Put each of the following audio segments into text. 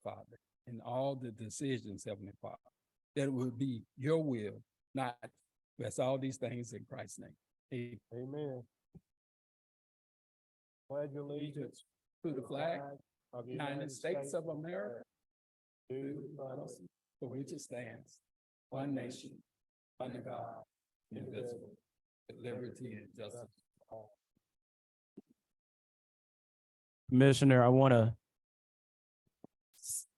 Father, in all the decisions, Heavenly Father, that it would be your will, not that's all these things in Christ's name. Amen. Amen. Pledge allegiance To the flag of the United States of America, to the republic for which it stands, one nation, under God, indivisible, with liberty and justice. Commissioner, I want to,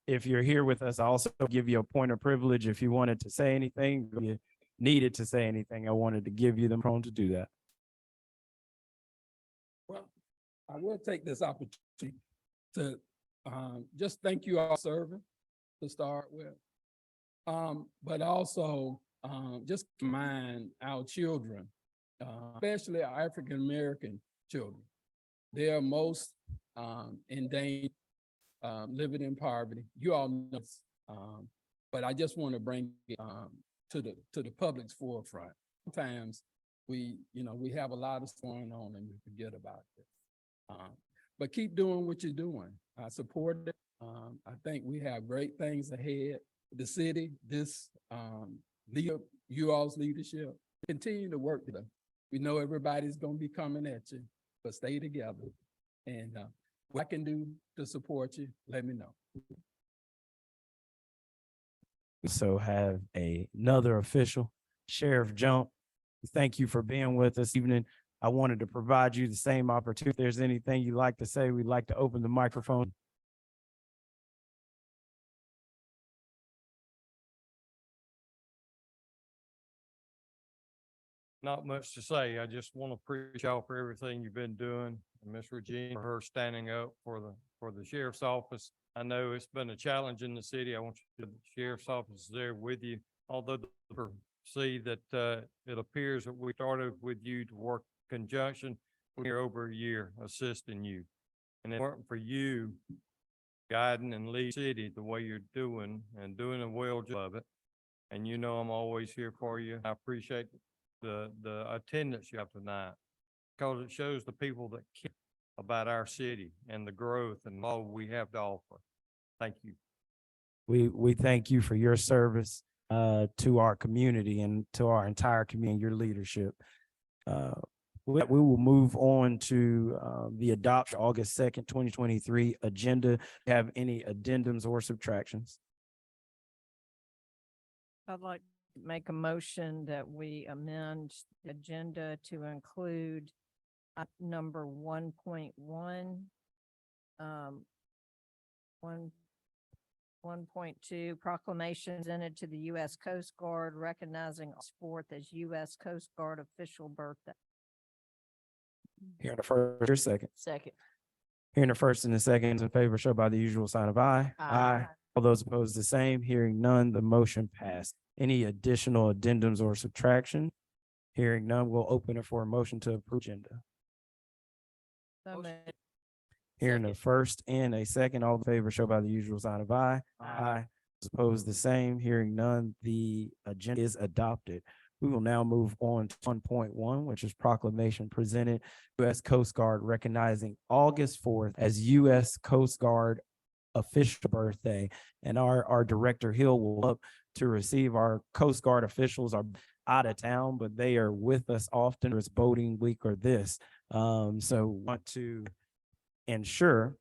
if you're here with us, I'll also give you a point of privilege. If you wanted to say anything, if you needed to say anything, I wanted to give you the prone to do that. Well, I will take this opportunity to just thank you all serving to start with. But also just mind our children, especially our African-American children. They are most in danger, living in poverty. You all know this, but I just want to bring it to the public's forefront. Sometimes we have a lot of stuff going on and we forget about it. But keep doing what you're doing. I support it. I think we have great things ahead. The city, this you all's leadership, continue to work together. We know everybody's going to be coming at you, but stay together. And what I can do to support you, let me know. We so have another official, Sheriff Jump. Thank you for being with us this evening. I wanted to provide you the same opportunity. If there's anything you'd like to say, we'd like to open the microphone. Not much to say. I just want to appreciate y'all for everything you've been doing. And Miss Regina for her standing up for the sheriff's office. I know it's been a challenge in the city. I want you to, the sheriff's office is there with you. Although see that it appears that we started with you to work conjunction. We're here over a year assisting you. And if it weren't for you guiding and leading the city the way you're doing and doing a well job of it. And you know I'm always here for you. I appreciate the attendance you have tonight because it shows the people that care about our city and the growth and all we have to offer. Thank you. We thank you for your service to our community and to our entire community, your leadership. We will move on to the adoption August 2nd, 2023 agenda. Have any addendums or subtractions? I'd like to make a motion that we amend the agenda to include number 1.1, 1.2 proclamation presented to the U.S. Coast Guard recognizing August 4th as U.S. Coast Guard official birthday. Here in the first or second. Second. Here in the first and the second, in favor, show by the usual sign of aye. Aye. All those opposed, the same. Hearing none, the motion passed. Any additional addendums or subtraction? Hearing none, we'll open it for a motion to approve agenda. So moved. Hearing a first and a second, all in favor, show by the usual sign of aye. Aye. Those opposed, the same. Hearing none, the agenda is adopted. We will now move on to 1.1, which is proclamation presented U.S. Coast Guard recognizing August 4th as U.S. Coast Guard official birthday. And our director Hill will up to receive our Coast Guard officials are out of town, but they are with us often. It's boating week or this. So want to ensure,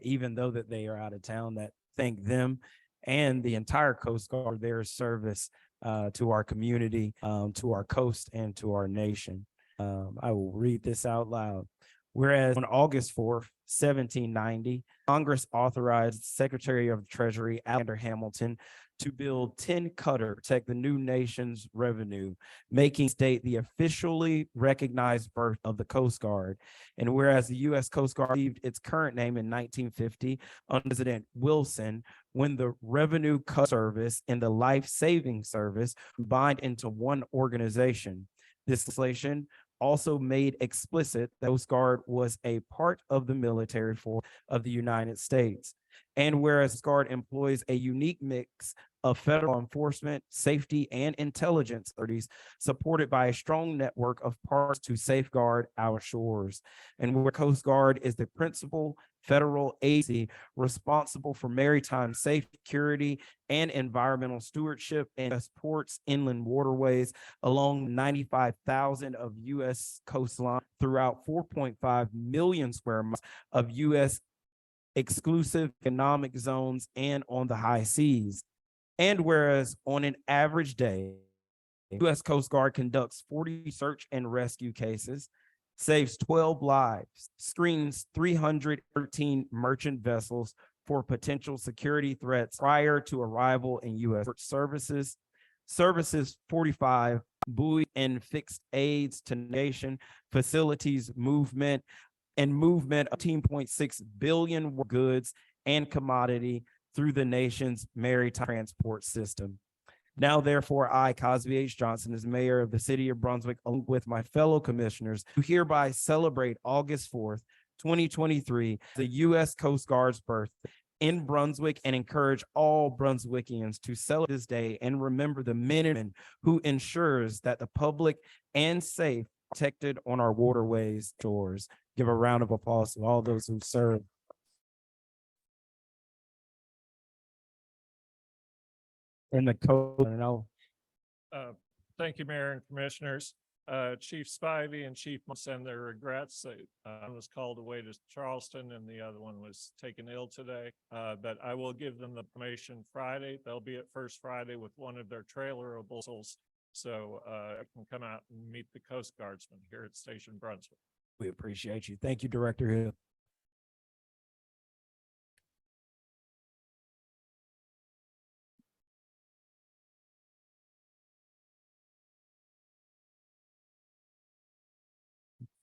even though that they are out of town, that thank them and the entire Coast Guard, their service to our community, to our coast, and to our nation. I will read this out loud. Whereas on August 4th, 1790, Congress authorized Secretary of the Treasury Alexander Hamilton to build 10 cutters to protect the new nation's revenue, making state the officially recognized birth of the Coast Guard. And whereas the U.S. Coast Guard received its current name in 1950 under President Wilson, when the Revenue Cutter Service and the Life Saving Service combined into one organization. This legislation also made explicit that Coast Guard was a part of the military force of the United States. And whereas Coast Guard employs a unique mix of federal enforcement, safety, and intelligence authorities, supported by a strong network of partners to safeguard our shores. And where Coast Guard is the principal federal agency responsible for maritime security and environmental stewardship in U.S. ports, inland waterways along 95,000 of U.S. coastline throughout 4.5 million square miles of U.S. exclusive economic zones and on the high seas. And whereas on an average day, U.S. Coast Guard conducts 40 search and rescue cases, saves 12 lives, screens 313 merchant vessels for potential security threats prior to arrival in U.S. services, services 45 buoy and fixed aids to nation, facilities movement, and movement of 18.6 billion goods and commodity through the nation's maritime transport system. Now, therefore, I, Cosby H. Johnson, as mayor of the city of Brunswick, along with my fellow commissioners, who hereby celebrate August 4th, 2023, the U.S. Coast Guard's birthday in Brunswick, and encourage all Brunswickians to celebrate this day and remember the men and women who ensures that the public and safe protected on our waterways, shores. Give a round of applause to all those who serve. In the code, and I'll Thank you, Mayor and Commissioners. Chief Spivey and Chief must send their regrets. One was called away to Charleston and the other one was taken ill today. But I will give them the information Friday. They'll be at First Friday with one of their trailerables. So I can come out and meet the Coast Guardsmen here at Station Brunswick. we appreciate you. Thank you, Director Hill.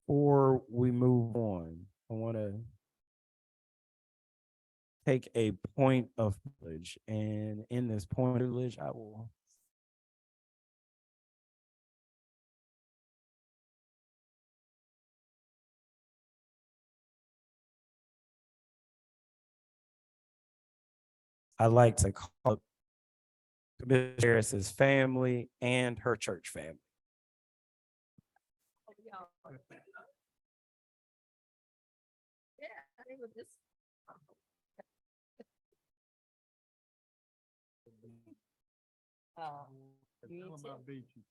Before we move on, I want to take a point of privilege, and in this point of privilege, I will I'd like to call up Commissioner Harris's family and her church family.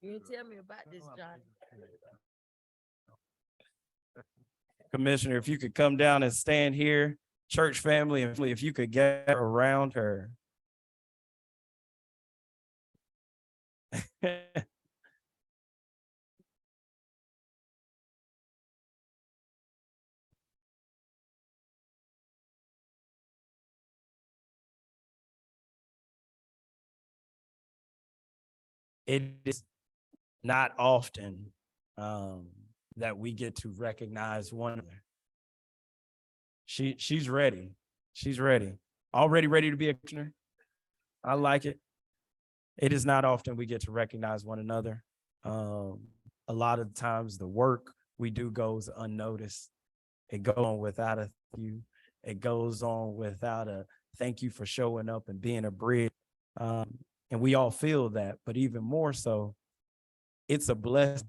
You didn't tell me about this, Johnny. Commissioner, if you could come down and stand here, church family, and if you could get around her. It is not often that we get to recognize one another. She's ready. She's ready. Already ready to be a commissioner. I like it. It is not often we get to recognize one another. A lot of times the work we do goes unnoticed. It goes on without a thank you. It goes on without a thank you for showing up and being a bridge. And we all feel that, but even more so, it's a blessing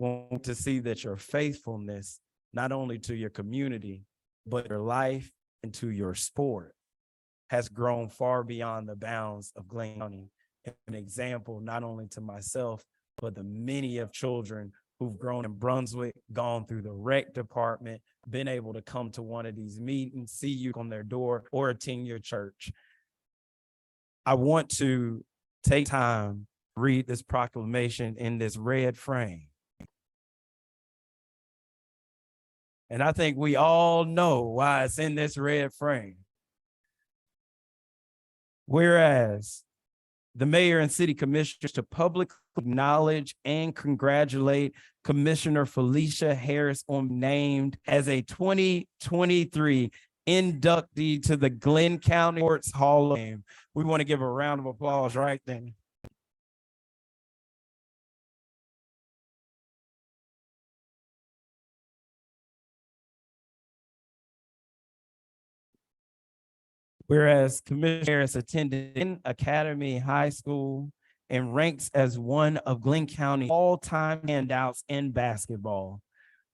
to see that your faithfulness, not only to your community, but your life and to your sport has grown far beyond the bounds of Glen County. An example, not only to myself, but the many of children who've grown in Brunswick, gone through the rec department, been able to come to one of these meetings, see you on their door, or attend your church. I want to take time to read this proclamation in this red frame. And I think we all know why it's in this red frame. Whereas the mayor and city commissioners to publicly acknowledge and congratulate Commissioner Felicia Harris on named as a 2023 inductee to the Glen County Sports Hall of Fame. We want to give a round of applause right there. Whereas Commissioner Harris attended Glen Academy High School and ranks as one of Glenn County's all-time standouts in basketball,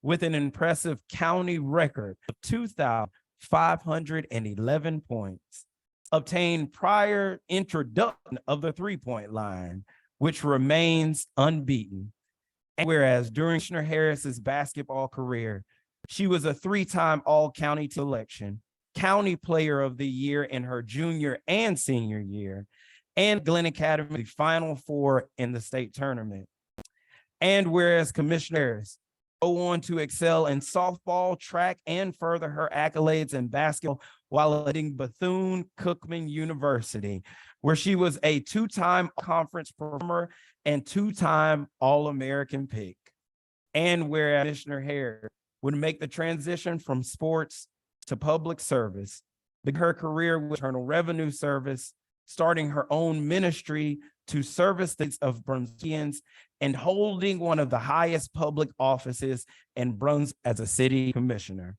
with an impressive county record of 2,511 points, obtained prior introduction of the three-point line, which remains unbeaten. And whereas during Commissioner Harris's basketball career, she was a three-time All-County selection, County Player of the Year in her junior and senior year, and Glen Academy Final Four in the state tournament. And whereas Commissioner Harris go on to excel in softball, track, and further her accolades in basketball while attending Bethune-Cookman University, where she was a two-time conference performer and two-time All-American pick. And whereas Commissioner Harris would make the transition from sports to public service, began her career with Internal Revenue Service, starting her own ministry to service the needs of Brunswickians and holding one of the highest public offices in Brunswick as a city commissioner.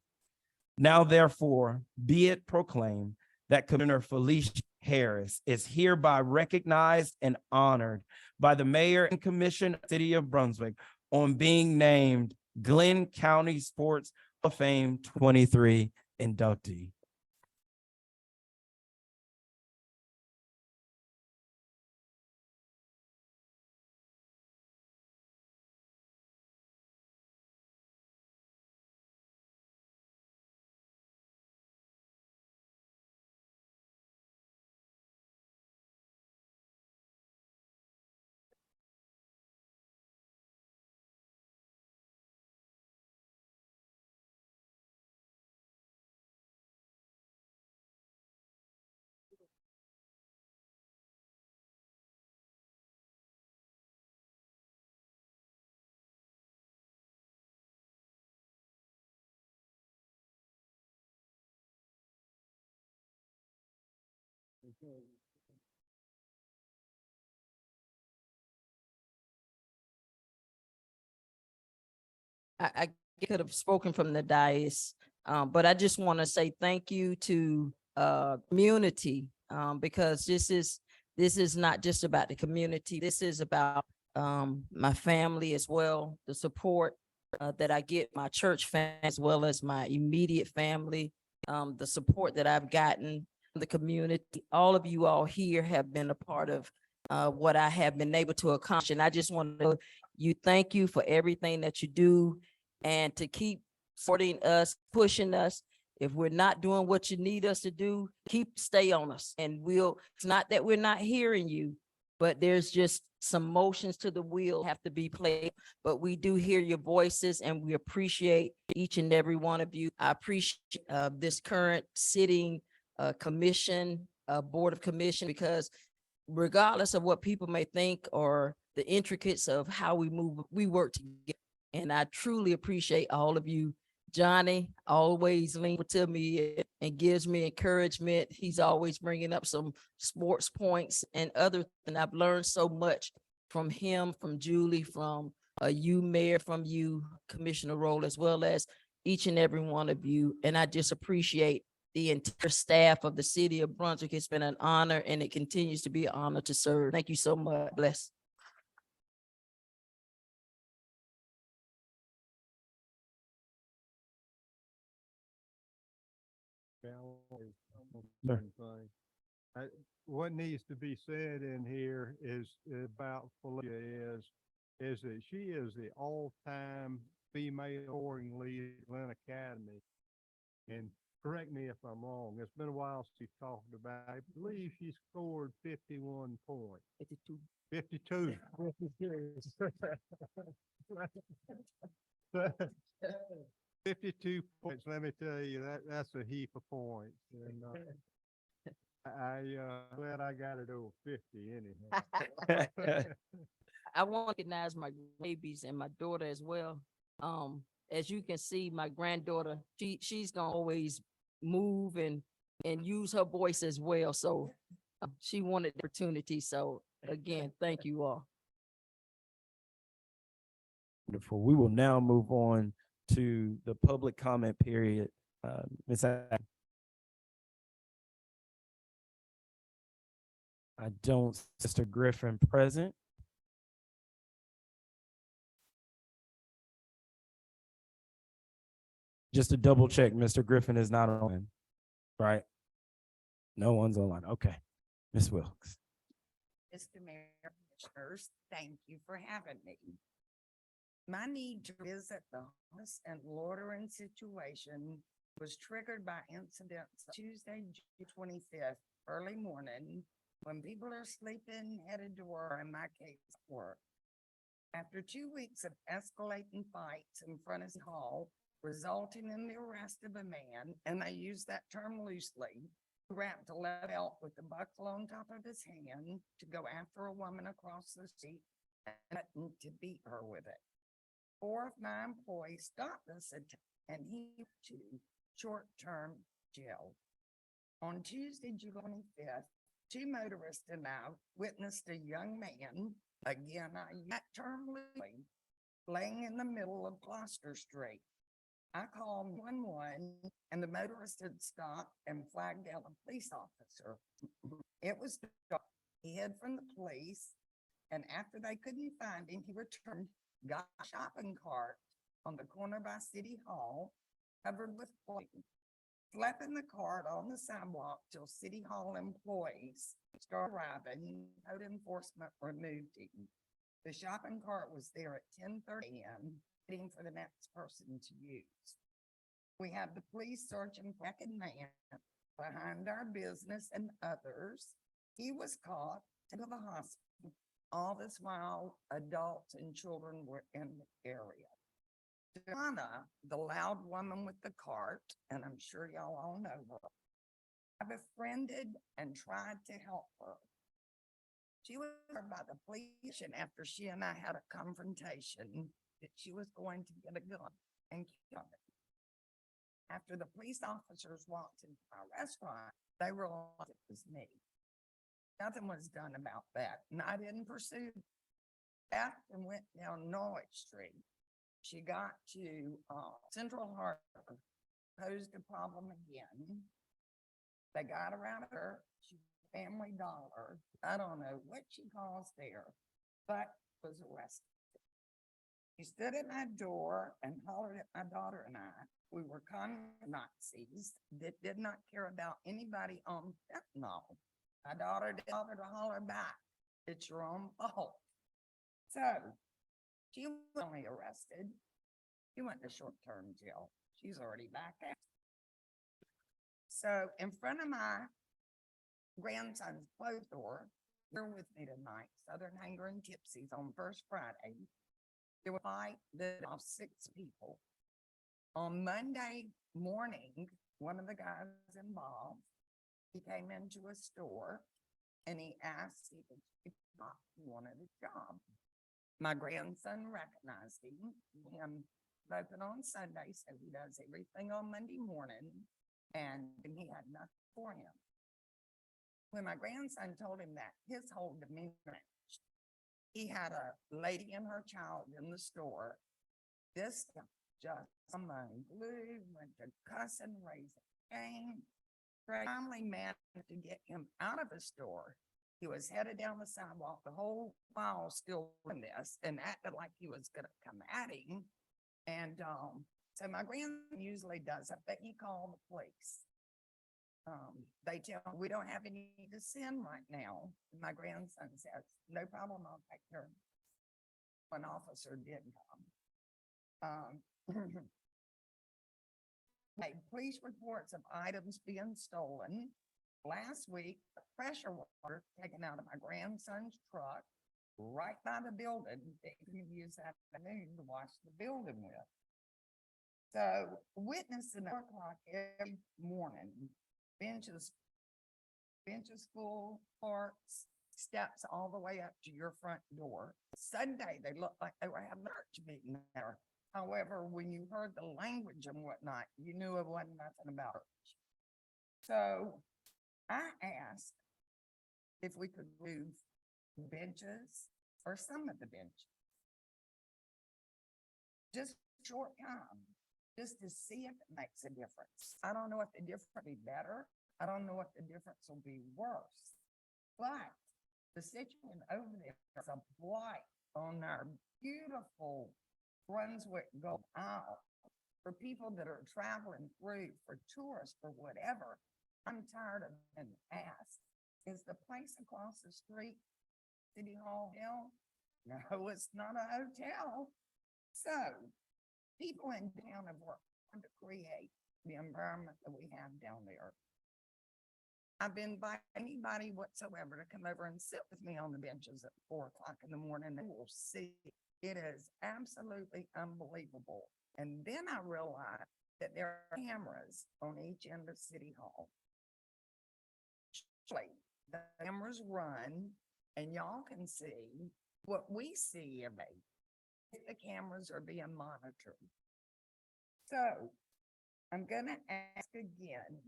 Now, therefore, be it proclaimed that Commissioner Felicia Harris is hereby recognized and honored by the Mayor and Commission of the City of Brunswick on being named Glenn County Sports Hall of Fame 23 inductee. I could have spoken from the dais, but I just want to say thank you to community, because this is not just about the community. This is about my family as well, the support that I get, my church family as well as my immediate family, the support that I've gotten from the community. All of you all here have been a part of what I have been able to accomplish. And I just want to thank you for everything that you do and to keep supporting us, pushing us. If we're not doing what you need us to do, stay on us. And it's not that we're not hearing you, but there's just some motions to the wheel have to be played. But we do hear your voices and we appreciate each and every one of you. I appreciate this current sitting commission, board of commission, because regardless of what people may think or the intricacies of how we move, we work together. And I truly appreciate all of you. Johnny always leans to me and gives me encouragement. He's always bringing up some sports points and other, and I've learned so much from him, from Julie, from you, Mayor, from you, Commissioner Roll, as well as each and every one of you. And I just appreciate the entire staff of the City of Brunswick. It's been an honor and it continues to be an honor to serve. Thank you so much. Bless. What needs to be said in here is about Felicia is that she is the all-time female scoring leader at Glen Academy. And correct me if I'm wrong, it's been a while since she talked about it. I believe she scored 51 points. 52. 52 points, let me tell you, that's a heap of points. And glad I got it over 50 anyhow. I want to recognize my babies and my daughter as well. As you can see, my granddaughter, she's gonna always move and use her voice as well. So she wanted the opportunity. So again, thank you all. Wonderful. We will now move on to the public comment period. Ms. I don't, see Mr. Griffin present. Just to double check, Mr. Griffin is not on, right? No one's online. Okay. Ms. Wilkes. Mr. Mayor, Commissioners, thank you for having me. My need to visit the homeless and loitering situation was triggered by incidents Tuesday, June 25th, early morning, when people are sleeping, headed to work, in my case, work. After 2 weeks of escalating fights in front of the hall, resulting in the arrest of a man, and I use that term loosely, who wrapped a lead belt with the buckle on top of his hand to go after a woman across the street and threatened to beat her with it. 4 of my employees stopped this attack, and he to short-term jail. On Tuesday, June 25th, 2 motorists and I witnessed a young man, again, I use that term loosely, laying in the middle of Gloucester Street. I called 911 and the motorist had stopped and flagged down a police officer. It was dark. He hid from the police, and after they couldn't find him, he returned, got a shopping cart on the corner by City Hall, covered with flame, slept in the cart on the sidewalk till City Hall employees started arriving. Code enforcement removed him. The shopping cart was there at 10:30 a.m. waiting for the next person to use. We had the police searching for a man behind our business and others. He was caught to the hospital. All this while, adults and children were in the area. Donna, the loud woman with the cart, and I'm sure y'all all know her, I befriended and tried to help her. She was heard by the police, and after she and I had a confrontation, that she was going to get a gun and kill me. After the police officers walked into my restaurant, they realized it was me. Nothing was done about that, and I didn't pursue that and went down Norwich Street. She got to Central Harbor, posed a problem again. They got around her. She Family Dollar. I don't know what she calls there, but was arrested. He stood at my door and hollered at my daughter and I. We were Nazis that did not care about anybody on fentanyl. My daughter didn't bother to holler back. It's your own fault. So she was only arrested. She went to short-term jail. She's already back out. So in front of my grandson's clothes store, here with me tonight, Southern Hanger and Tipsy's on First Friday. There was a fight that off 6 people. On Monday morning, one of the guys involved, he came into a store and he asked if he wanted a job. My grandson recognized him open on Sunday, so he does everything on Monday morning, and he had nothing for him. When my grandson told him that, his whole demeanor changed. He had a lady and her child in the store. This just among blue, went to cussing, raising Cain. Finally managed to get him out of the store. He was headed down the sidewalk the whole while still doing this and acted like he was gonna come at him. And so my grandson usually does it, but he called the police. They tell him, we don't have any to send right now. And my grandson says, no problem, I'll take care of it. One officer did come. Made police reports of items being stolen. Last week, the pressure water taken out of my grandson's truck right by the building. They can use that afternoon to wash the building with. So witnessing 4 o'clock every morning, benches full, parks, steps all the way up to your front door. Sunday, they looked like they were having a church meeting there. However, when you heard the language and whatnot, you knew it wasn't nothing about it. So I asked if we could move benches or some of the benches. Just short time, just to see if it makes a difference. I don't know if the difference will be better. I don't know if the difference will be worse. But The situation over there is a blight on our beautiful Brunswick Gold Isle for people that are traveling through, for tourists, for whatever. I'm tired of being asked, is the place across the street City Hall Hill? No, it's not a hotel. So people in town have worked hard to create the environment that we have down there. I've been inviting anybody whatsoever to come over and sit with me on the benches at 4 o'clock in the morning. They will see it is absolutely unbelievable. And then I realized that there are cameras on each end of City Hall. Actually, the cameras run and y'all can see what we see every day. If the cameras are being monitored. So I'm gonna ask again,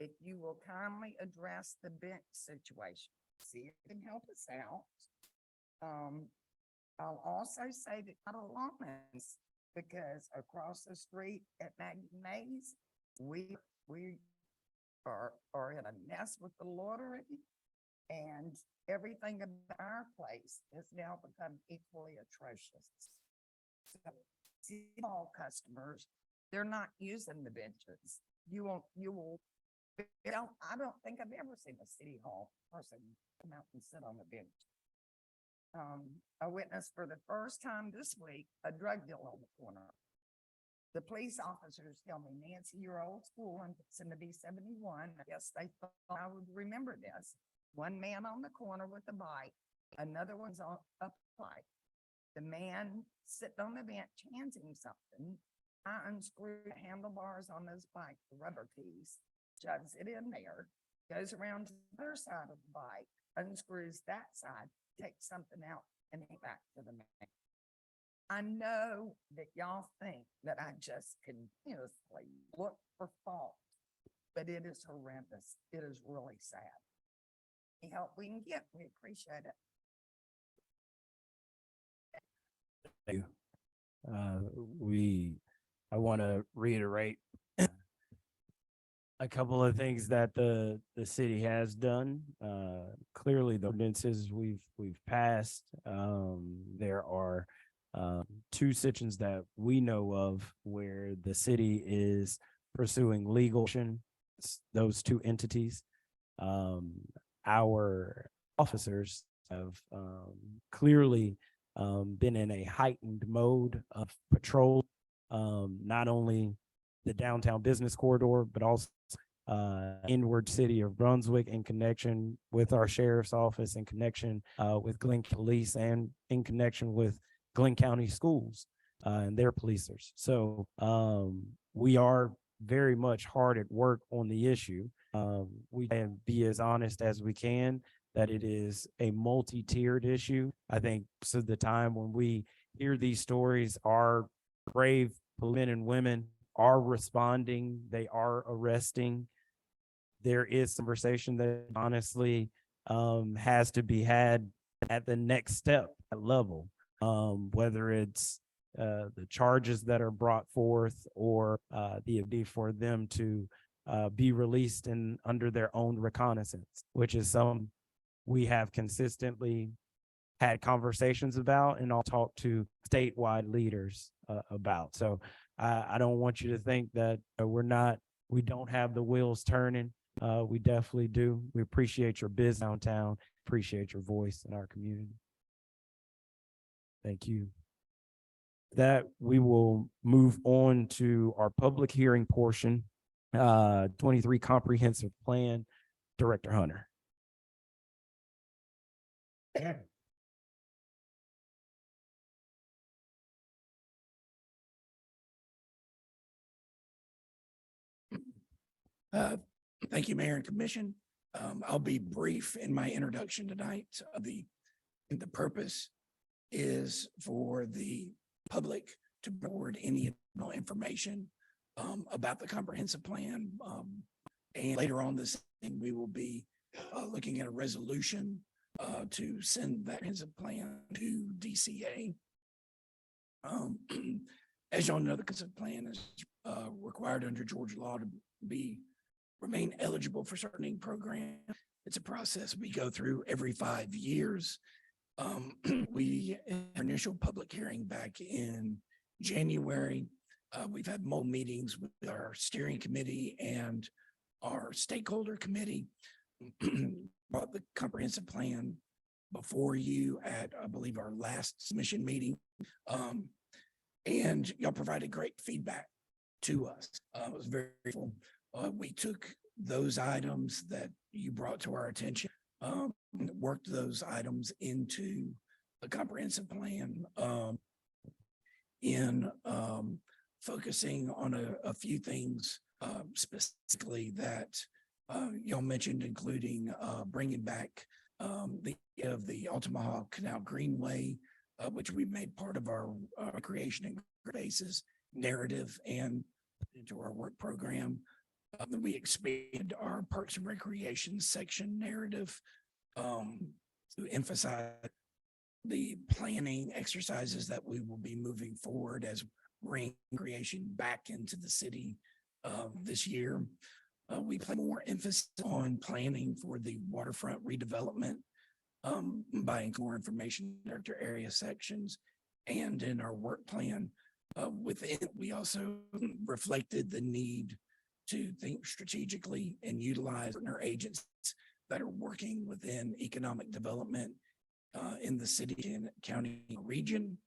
if you will kindly address the bench situation, see if you can help us out. I'll also say that not alone is because across the street at Maggie Mays, we are in a mess with the lottery, and everything about our place has now become equally atrocious. So, City Hall customers, they're not using the benches. You will, I don't think I've ever seen a City Hall person come out and sit on the bench. I witnessed for the first time this week, a drug deal on the corner. The police officers tell me, Nancy, you're old school and it's in to be 71. I guess they thought I would remember this. One man on the corner with a bike, another one's on up bike. The man sitting on the bench hands him something. I unscrew the handlebars on his bike, the rubber piece, shoves it in there, goes around to the other side of the bike, unscrews that side, takes something out, and head back to the man. I know that y'all think that I just continuously look for fault, but it is horrendous. It is really sad. Any help we can get, we appreciate it. Thank you. I want to reiterate a couple of things that the city has done. Clearly the ordinances we've passed, there are 2 situations that we know of where the city is pursuing legal action, those 2 entities. Our officers have clearly been in a heightened mode of patrol, not only the downtown business corridor, but also inward city of Brunswick in connection with our sheriff's office, in connection with Glenn Police, and in connection with Glenn County Schools and their policers. So we are very much hard at work on the issue. We can be as honest as we can that it is a multi-tiered issue. I think so the time when we hear these stories, our brave men and women are responding, they are arresting. There is conversation that honestly has to be had at the next step level, whether it's the charges that are brought forth or the ability for them to be released and under their own reconnaissance, which is some we have consistently had conversations about and I'll talk to statewide leaders about. So I don't want you to think that we don't have the wheels turning. We definitely do. We appreciate your business downtown, appreciate your voice in our community. Thank you. That we will move on to our public hearing portion, 23 comprehensive plan, Director Hunter. Thank you, Mayor and Commission. I'll be brief in my introduction tonight. The purpose is for the public to board any additional information about the comprehensive plan. And later on this evening, we will be looking at a resolution to send that comprehensive plan to DCA. As y'all know, the comprehensive plan is required under Georgia law to remain eligible for certain programs. it's a process we go through every 5 years. We initial public hearing back in January. We've had multiple meetings with our steering committee and our stakeholder committee. Brought the comprehensive plan before you at, I believe, our last submission meeting. And y'all provided great feedback to us. It was very grateful. We took those items that you brought to our attention, worked those items into a comprehensive plan, in focusing on a few things, specifically that y'all mentioned, including bringing back the Altamaha Canal Greenway, which we made part of our recreation and basis narrative and into our work program. We expanded our Parks and Recreation section narrative to emphasize the planning exercises that we will be moving forward as recreation back into the city this year. We place more emphasis on planning for the waterfront redevelopment by including more information in our area sections and in our work plan. Within, we also reflected the need to think strategically and utilize our agents that are working within economic development in the city and county region.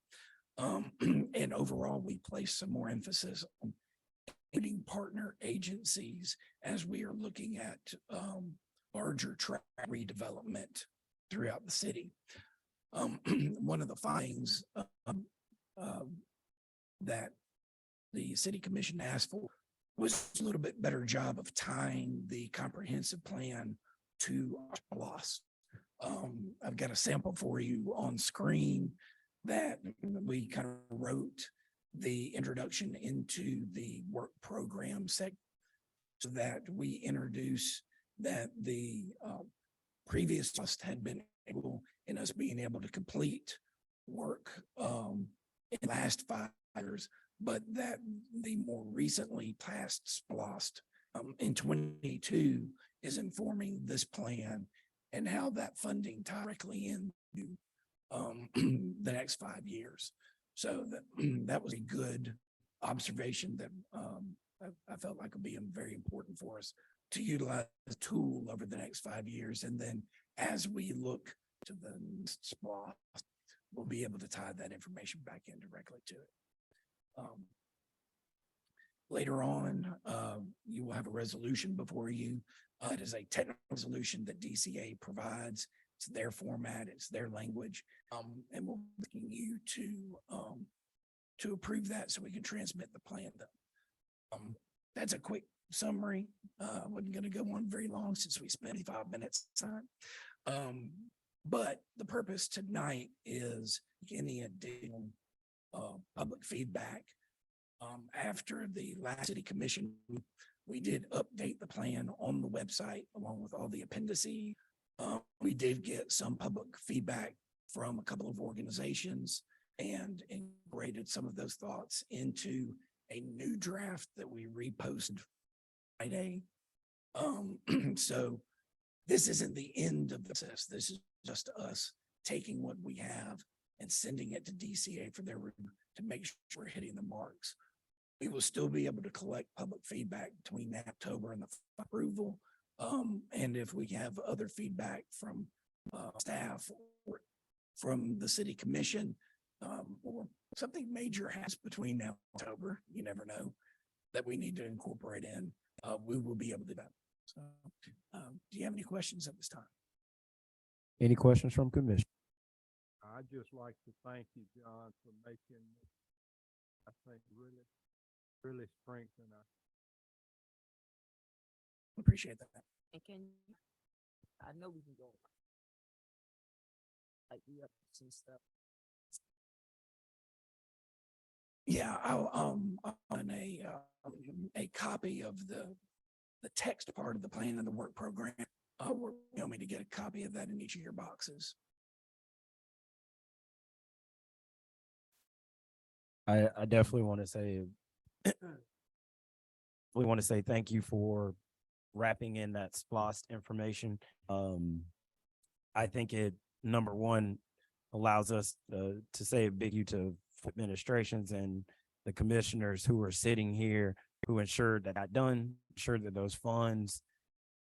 And overall, we place some more emphasis on including partner agencies as we are looking at larger track redevelopment throughout the city. One of the findings that the city commission asked for was a little bit better job of tying the comprehensive plan to our loss. I've got a sample for you on screen that we kind of wrote the introduction into the work program sec so that we introduce that the previous trust had been able in us being able to complete work in the last 5 years, but that the more recently passed SPLOST in 22 is informing this plan and how that funding ties directly into the next 5 years. So that was a good observation that I felt like would be very important for us to utilize the tool over the next 5 years. And then as we look to the SPLOST, we'll be able to tie that information back in directly to it. Later on, you will have a resolution before you. It is a technical resolution that DCA provides. It's their format, it's their language, and we're asking you to approve that so we can transmit the plan. That's a quick summary. Wasn't going to go on very long since we spent 5 minutes time. But the purpose tonight is any additional public feedback. After the last city commission, we did update the plan on the website along with all the appendices. We did get some public feedback from a couple of organizations and incorporated some of those thoughts into a new draft that we reposted Friday. So this isn't the end of the process. This is just us taking what we have and sending it to DCA for their review to make sure we're hitting the marks. We will still be able to collect public feedback between October and the approval. And if we have other feedback from staff or from the city commission, or something major has between now and October, you never know, that we need to incorporate in, we will be able to do that. So, do you have any questions at this time? Any questions from commission? I'd just like to thank you, John, for making, I think, really strengthen us. Appreciate that. And can you, I know we can go. Like we have some stuff. Yeah, I'll on a copy of the text part of the plan and the work program. You want me to get a copy of that in each of your boxes? I definitely want to say, we want to say thank you for wrapping in that SPOS information. I think it, number one, allows us to say a big you to administrations and the commissioners who are sitting here, who ensured that got done, ensured that those funds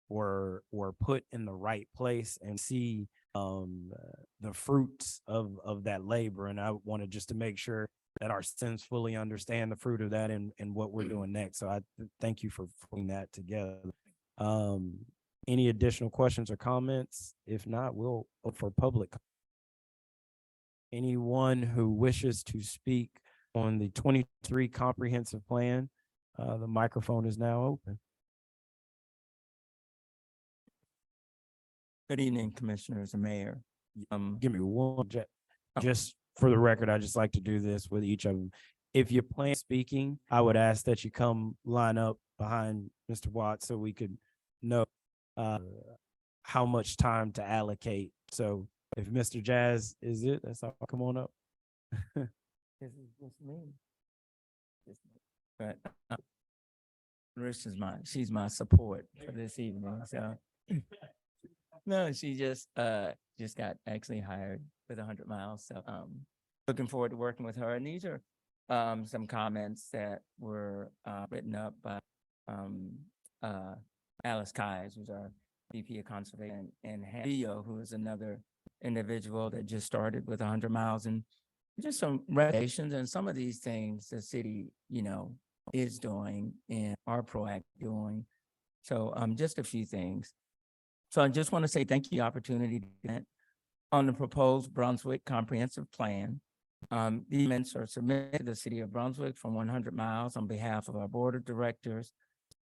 were put in the right place, and see the fruits of that labor. And I wanted just to make sure that our citizens fully understand the fruit of that and what we're doing next. So I thank you for putting that together. Any additional questions or comments? If not, we'll open for public. Anyone who wishes to speak on the 23 comprehensive plan, the microphone is now open. Good evening, Commissioners and Mayor. Give me one, just for the record, I just like to do this with each of them. If you plan speaking, I would ask that you come line up behind Mr. Watts so we could know how much time to allocate. So if Mr. Jazz is it, that's all, come on up. This is just me. But Marissa's she's my support for this evening, so. No, she just got actually hired with 100 Miles, so looking forward to working with her. And these are some comments that were written up by Alice Keyes, who's our VP of Conservation, and Leo, who is another individual that just started with 100 Miles, and just some recommendations. And some of these things the city, is doing and are proactive doing. So just a few things. So I just want to say thank you for the opportunity to comment on the proposed Brunswick Comprehensive Plan. The amendments are submitted to the city of Brunswick from 100 Miles on behalf of our board of directors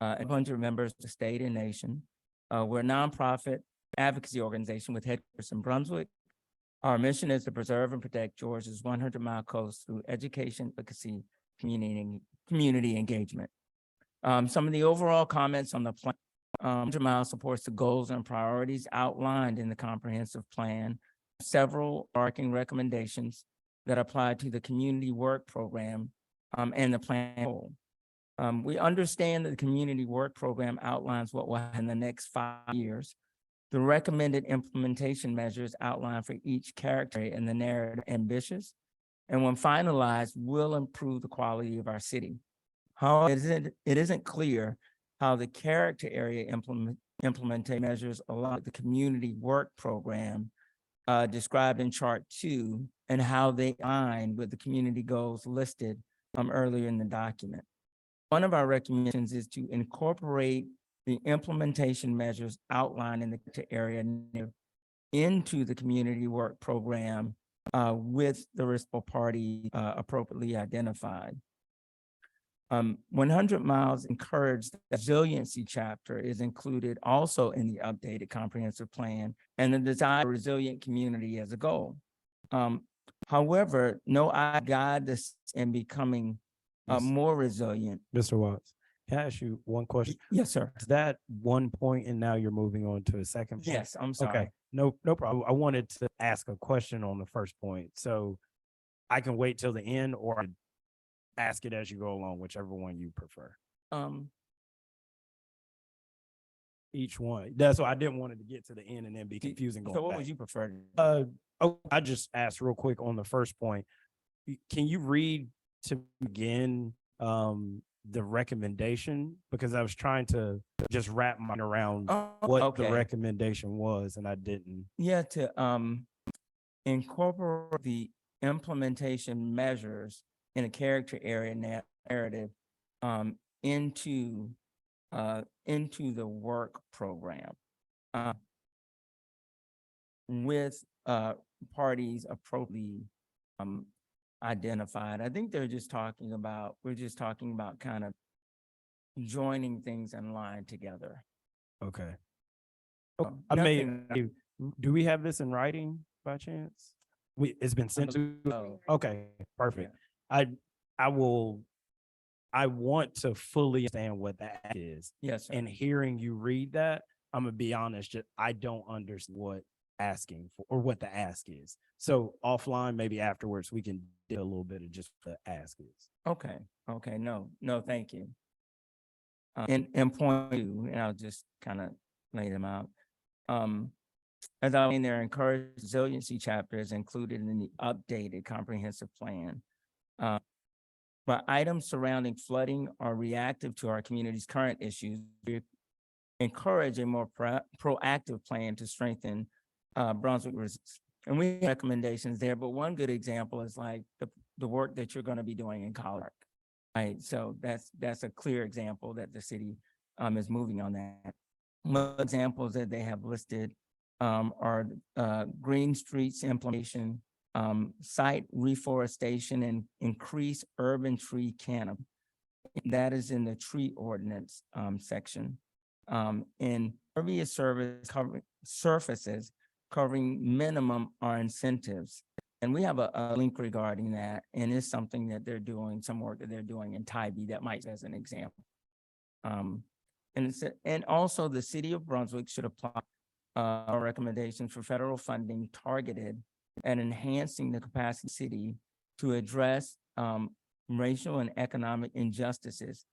and 100 members of the state and nation. We're a nonprofit advocacy organization with headquarters in Brunswick. Our mission is to preserve and protect Georgia's 100-mile coast through education, advocacy, community engagement. Some of the overall comments on the plan. 100 Miles supports the goals and priorities outlined in the comprehensive plan. Several overarching recommendations that apply to the community work program and the plan goal. We understand that the community work program outlines what will happen in the next 5 years. The recommended implementation measures outlined for each character in the narrative are ambitious, and when finalized, will improve the quality of our city. However, it isn't clear how the character area implementation measures along with the community work program described in chart 2 and how they align with the community goals listed earlier in the document. One of our recommendations is to incorporate the implementation measures outlined in the character area into the community work program with the responsible party appropriately identified. 100 Miles encouraged resiliency chapter is included also in the updated comprehensive plan and the desire for a resilient community as a goal. However, no guide this in becoming more resilient. Mr. Watts, can I ask you one question? Yes, sir. Is that one point and now you're moving on to a second point? Yes, I'm sorry. Okay, no problem. I wanted to ask a question on the first point. So I can wait till the end or ask it as you go along, whichever one you prefer. Each one. That's why I didn't want it to get to the end and then be confusing. So what would you prefer? I just asked real quick on the first point. Can you read to begin the recommendation? Because I was trying to just wrap my mind around what the recommendation was and I didn't. Yeah, to incorporate the implementation measures in a character area narrative into the work program with parties appropriately identified. I think we're just talking about kind of joining things in line together. Okay. So Do we have this in writing by chance? It's been sent to. Okay, perfect. I want to fully understand what that is. Yes, sir. And hearing you read that, I'm gonna be honest, I don't understand what asking for or what the ask is. So offline, maybe afterwards, we can do a little bit of just what the ask is. Okay. No, thank you. In point two, and I'll just kind of lay them out. As I mean, there encouraged resiliency chapters included in the updated comprehensive plan. But items surrounding flooding are reactive to our community's current issues. We encourage a more proactive plan to strengthen Brunswick resilience. And we have recommendations there, but one good example is like the work that you're going to be doing in College Park. Right, so that's a clear example that the city is moving on that. One examples that they have listed are green streets implementation, site reforestation, and increase urban tree canopy. That is in the tree ordinance section. Impervious surfaces covering minimum are incentives. And we have a link regarding that, and it's something that they're doing, some work that they're doing in Tybee that might as an example. And also the city of Brunswick should apply recommendations for federal funding targeted at enhancing the capacity of the city to address racial and economic injustices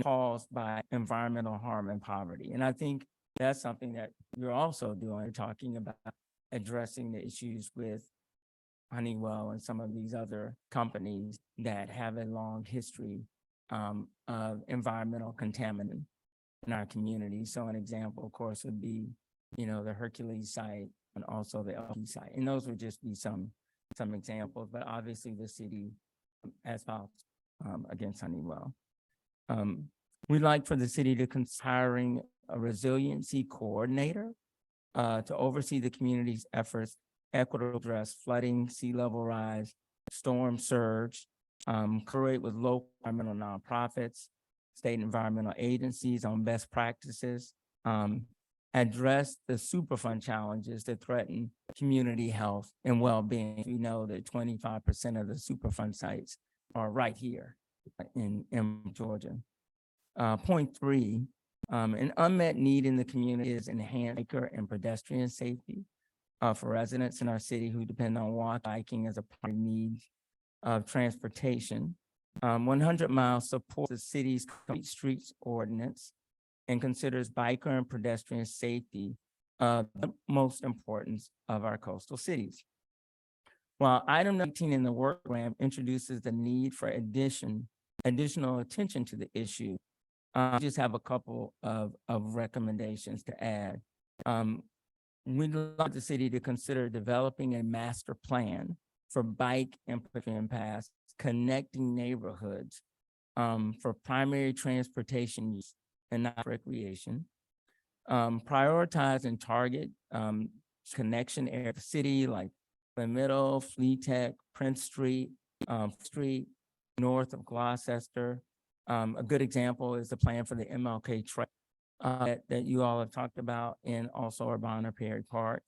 caused by environmental harm and poverty. And I think that's something that you're also doing, talking about addressing the issues with Honeywell and some of these other companies that have a long history of environmental contaminant in our community. So an example, of course, would be, the Hercules site and also the LP site. And those would just be some examples, but obviously the city has filed against Honeywell. We'd like for the city to consider hiring a resiliency coordinator to oversee the community's efforts, equitable address flooding, sea level rise, storm surge, collaborate with local environmental nonprofits, state environmental agencies on best practices, address the Superfund challenges that threaten community health and well-being. We know that 25% of the Superfund sites are right here in Georgia. Point three, an unmet need in the community is enhanced biker and pedestrian safety for residents in our city who depend on biking as a primary need of transportation. 100 Miles supports the city's complete streets ordinance and considers biker and pedestrian safety the most importance of our coastal cities. While item 19 in the work program introduces the need for additional attention to the issue, I just have a couple of recommendations to add. We'd like the city to consider developing a master plan for bike and pedestrian paths connecting neighborhoods for primary transportation use and not recreation. Prioritize and target connection area of the city like the Middle, Flea Tech, Prince Street, north of Gloucester. A good example is the plan for the MLK trail that you all have talked about, and also Urbana Perry Park.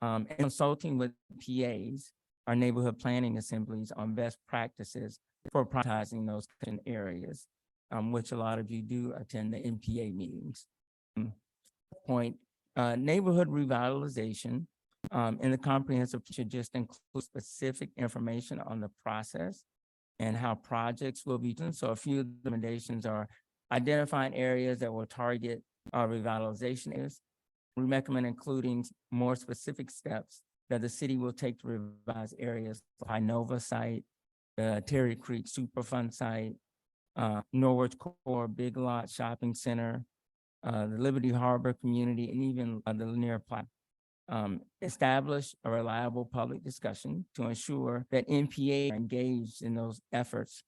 And consulting with PAs, our neighborhood planning assemblies, on best practices for prioritizing those areas, which a lot of you do attend the NPA meetings. Neighborhood revitalization in the comprehensive should just include specific information on the process and how projects will be done. So a few recommendations are identifying areas that will target revitalization areas. We recommend including more specific steps that the city will take to revitalize areas, the Nova site, the Terry Creek Superfund site, Norwich Core Big Lot Shopping Center, the Liberty Harbor community, and even the Lanier Platte. Establish a reliable public discussion to ensure that NPA are engaged in those efforts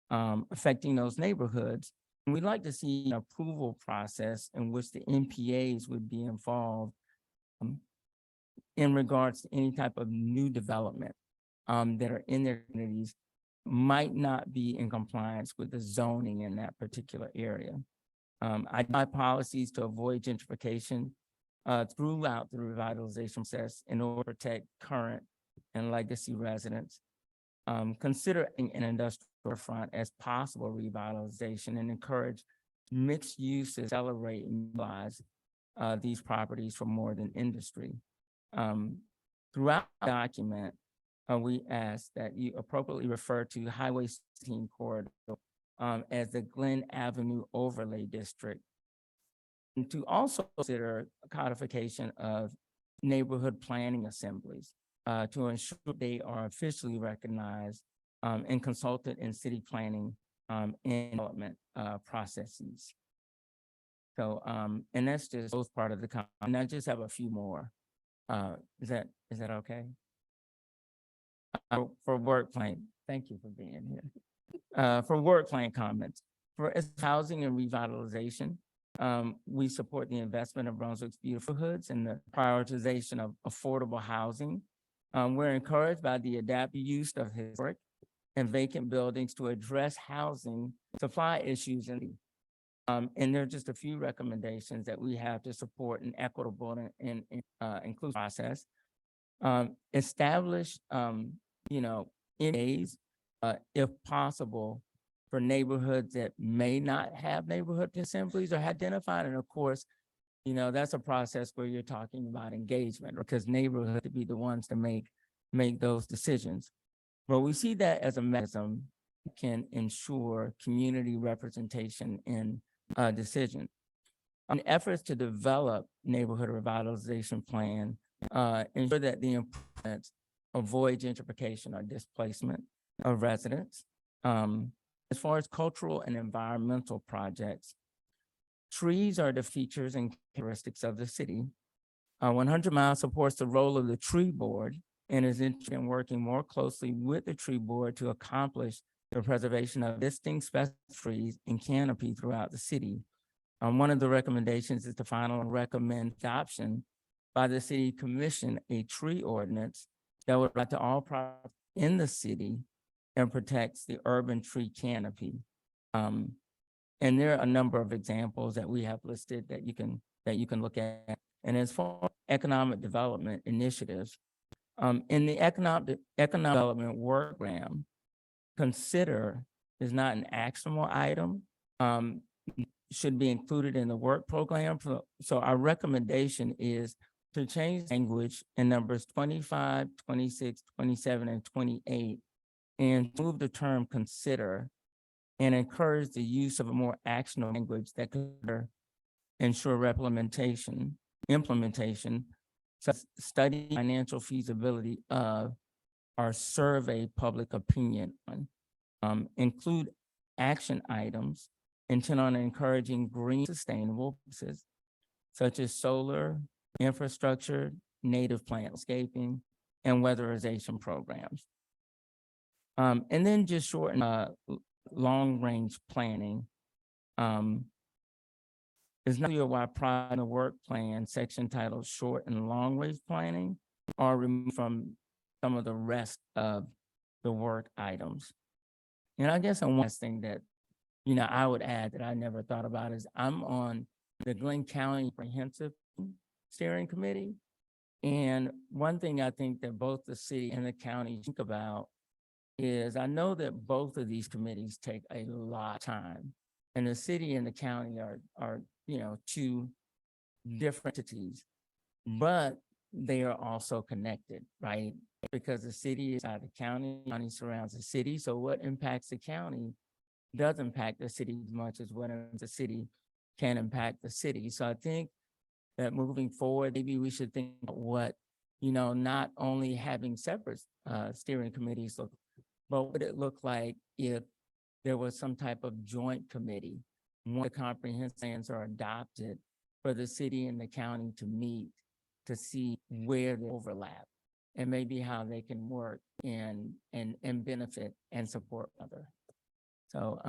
affecting those neighborhoods. And we'd like to see an approval process in which the NPAs would be involved in regards to any type of new development that are in their communities might not be in compliance with the zoning in that particular area. Identify policies to avoid gentrification throughout the revitalization process in order to protect current and legacy residents. Considering an industrial front as possible revitalization and encourage mixed use to accelerate and utilize these properties for more than industry. Throughout the document, we ask that you appropriately refer to Highway 16 corridor as the Glen Avenue Overlay District. And to also consider codification of neighborhood planning assemblies to ensure they are officially recognized and consulted in city planning and development processes. So, and that's just both part of the, and I just have a few more. Is that okay? For work plan, thank you for being here. For work plan comments, for housing and revitalization, we support the investment of Brunswick's beautiful hoods and the prioritization of affordable housing. We're encouraged by the adaptive use of historic and vacant buildings to address housing supply issues. And there are just a few recommendations that we have to support an equitable and inclusive process. Establish, MAs, if possible, for neighborhoods that may not have neighborhood assemblies or identified. And of course, that's a process where you're talking about engagement, because neighborhoods to be the ones to make those decisions. But we see that as a mechanism that can ensure community representation in decision. On efforts to develop neighborhood revitalization plan, ensure that the improvements avoid gentrification or displacement of residents. As far as cultural and environmental projects, trees are the features and characteristics of the city. 100 Miles supports the role of the tree board and is interested in working more closely with the tree board to accomplish the preservation of existing special trees and canopy throughout the city. One of the recommendations is to finally recommend adoption by the city commission a tree ordinance that would apply to all properties in the city and protects the urban tree canopy. And there are a number of examples that we have listed that you can look at. And as far as economic development initiatives, in the economic development work program, consider is not an actionable item, should be included in the work program. So our recommendation is to change language in numbers 25, 26, 27, and 28, and move the term consider and encourage the use of a more actionable language that could ensure implementation, such as study financial feasibility of or survey public opinion on, include action items intent on encouraging green sustainable businesses such as solar, infrastructure, native landscaping, and weatherization programs. And then just short long-range planning. It's not clear why prior to work plan section titled short and long-range planning are removed from some of the rest of the work items. And I guess one last thing that, I would add that I never thought about is I'm on the Glenn County Comprehensive Steering Committee. And one thing I think that both the city and the county think about is I know that both of these committees take a lot of time, and the city and the county are two different entities, but they are also connected, right? Because the city is out of the county surrounds the city. So what impacts the county does impact the city as much as what the city can impact the city. So I think that moving forward, maybe we should think about what, not only having separate steering committees, but what would it look like if there was some type of joint committee when the comprehensive plans are adopted for the city and the county to meet to see where they overlap and maybe how they can work and benefit and support other. So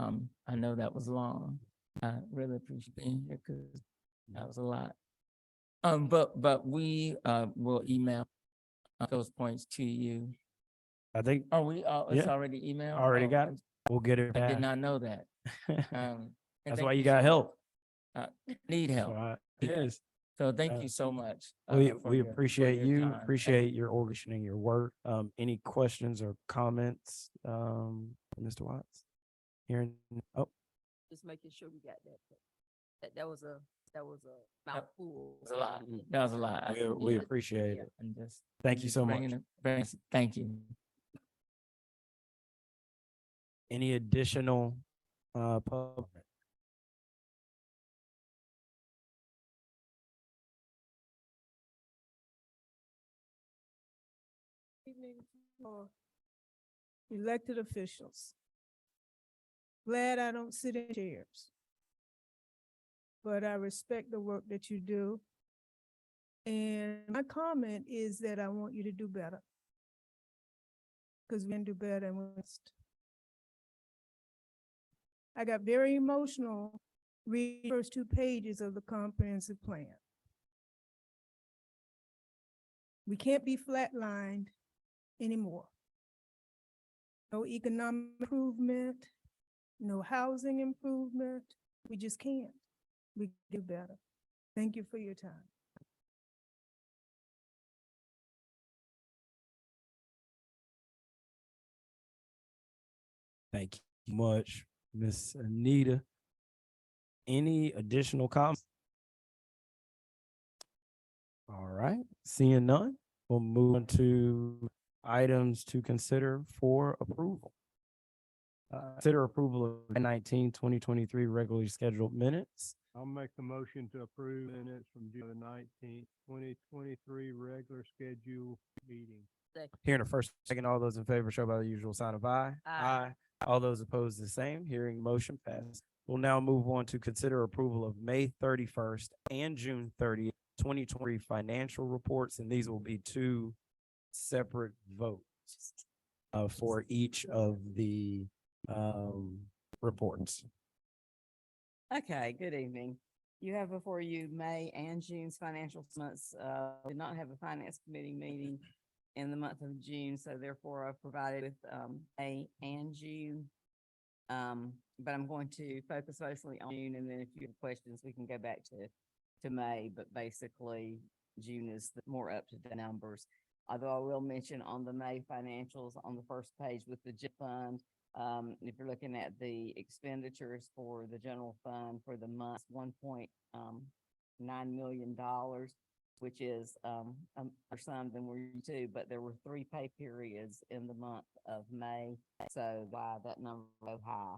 I know that was long. I really appreciate being here because that was a lot. But we will email those points to you. I think Are we? It's Yeah. already emailed. already got it. We'll get it I back. did not know that. And That's thank why you so got much. help. Need That's help. why- Yes. So thank you so much. We for your appreciate you, time. appreciate your organizing your work. Any questions or comments, Mr. Watts? Hearing, Just making sure we got that. That was a mouthful. That was a lot. That was a lot. we appreciate it. And just Thank you just so much. bringing it- Thank you. Any additional Public. Evening, for elected officials. Glad I don't sit in chairs. But I respect the work that you do. And my comment is that I want you to do better. Because we can do better and we must. I got very emotional reading the first 2 pages of the comprehensive plan. We can't be flatlined anymore. No economic improvement, no housing improvement. We just can't. We can do better. Thank you for your time. Thank you much, Miss Anita. Any additional comments? All right, seeing none, we'll move on to items to consider for approval. Consider approval of 2023 regularly scheduled minutes. I'll make the motion to approve minutes from June the 19th, 2023 regular schedule meeting. Hearing the first, second, all those in favor show by the usual sign of aye. Aye. All those opposed, the same. Hearing motion passed. We'll now move on to consider approval of May 31st and June 30th, 2023 financial reports, and these will be 2 separate votes for each of the reports. Okay, good evening. You have before you May and June's financial statements. Did not have a finance committee meeting in the month of June, so therefore I've provided with May and June. But I'm going to focus mostly on June, and then if you have questions, we can go back to May, but basically June is the more up to the numbers. Although I will mention on the May financials on the first page with the GIP fund, if you're looking at the expenditures for the general fund for the month, $1.9 million, which is more sum than we're used to, but there were 3 pay periods in the month of May, so why that number was so high.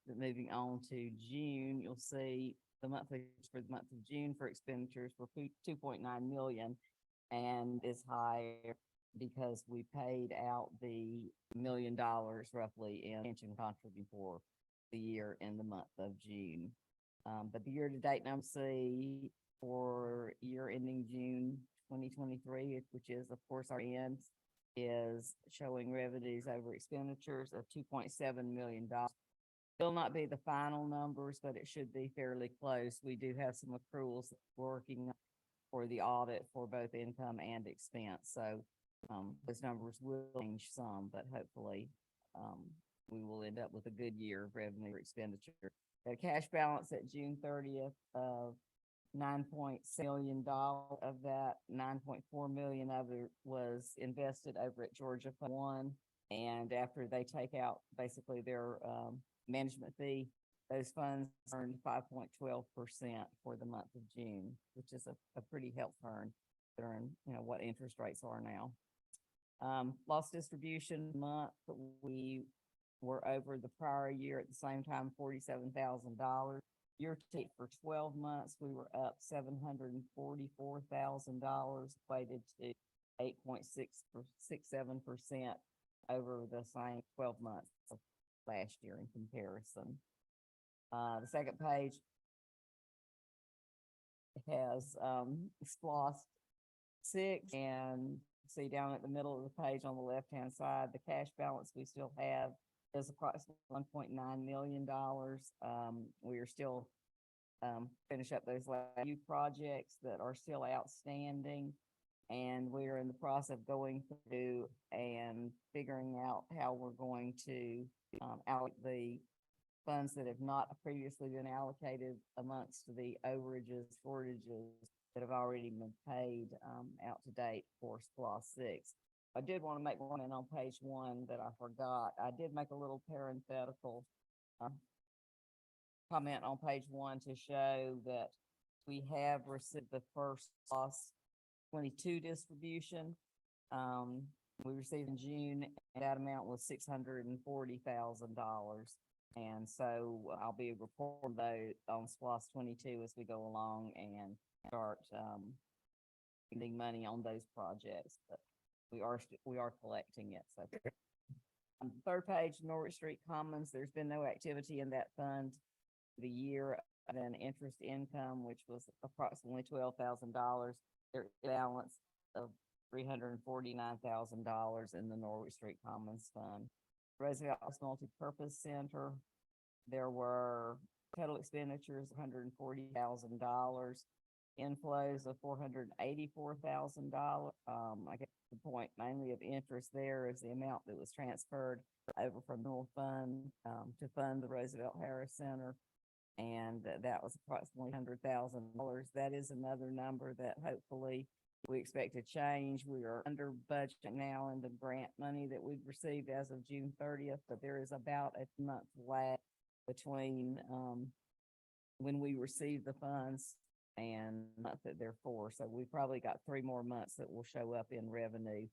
But moving on to June, you'll see the monthly for the month of June for expenditures were 2.9 million, and is higher because we paid out the $1 million roughly in pension contribution for the year in the month of June. But the year-to-date number see for year ending June 2023, which is of course our end, is showing revenues over expenditures of $2.7 million. Will not be the final numbers, but it should be fairly close. We do have some accruals working for the audit for both income and expense. So those numbers will change some, but hopefully we will end up with a good year of revenue or expenditure. The cash balance at June 30th of $9.6 million. Of that, $9.4 million of it was invested over at Georgia Fund 1. And after they take out basically their management fee, those funds earned 5.12% for the month of June, which is a pretty healthy earn during what interest rates are now. Loss distribution month, we were over the prior year at the same time, $47,000. Year to date for 12 months, we were up $744,000, equated to 8.667% over the same 12 months of last year in comparison. The second page has SPLOST 6, and see down at the middle of the page on the left-hand side, the cash balance we still have is approximately $1.9 million. We are still finish up those last few projects that are still outstanding, and we are in the process of going through and figuring out how we're going to allocate the funds that have not previously been allocated amongst the overages, shortages that have already been paid out to date for SPLOST 6. I did want to make one on page 1 that I forgot. I did make a little parenthetical comment on page 1 to show that we have received the first SPLOST 22 distribution. We received in June, and that amount was $640,000. And so I'll be reporting those on SPOS 22 as we go along and start, spending money on those projects, but we are collecting it, so. On the third page, Norwich Street Commons, there's been no activity in that fund the year other than interest income, which was approximately $12,000. Their balance of $349,000 in the Norwich Street Commons Fund. Roosevelt House Multipurpose Center, there were total expenditures, $140,000, inflows of $484,000. I guess the point mainly of interest there is the amount that was transferred over from Mill Fund, to fund the Roosevelt Harris Center. And that was approximately $100,000. That is another number that hopefully we expect to change. We are under budget now in the grant money that we've received as of June 30th, but there is about a month lag between, when we receive the funds and the month that they're for. So we probably got 3 more months that will show up in revenue,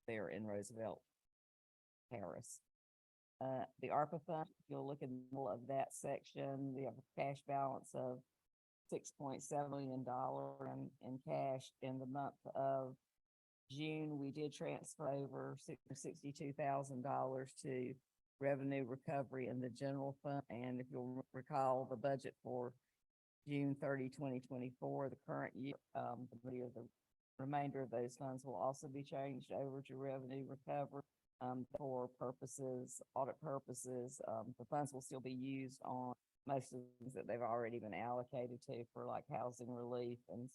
there in Roosevelt Harris. The ARPA fund, if you'll look in the middle of that section, we have a cash balance of $6.7 million in cash. In the month of June, we did transfer over $62,000 to revenue recovery in the general fund. And if you'll recall, the budget for June 30, 2024, the current year, the remainder of those funds will also be changed over to revenue recovery. For purposes, audit purposes, the funds will still be used on most of the things that they've already been allocated to for like housing relief and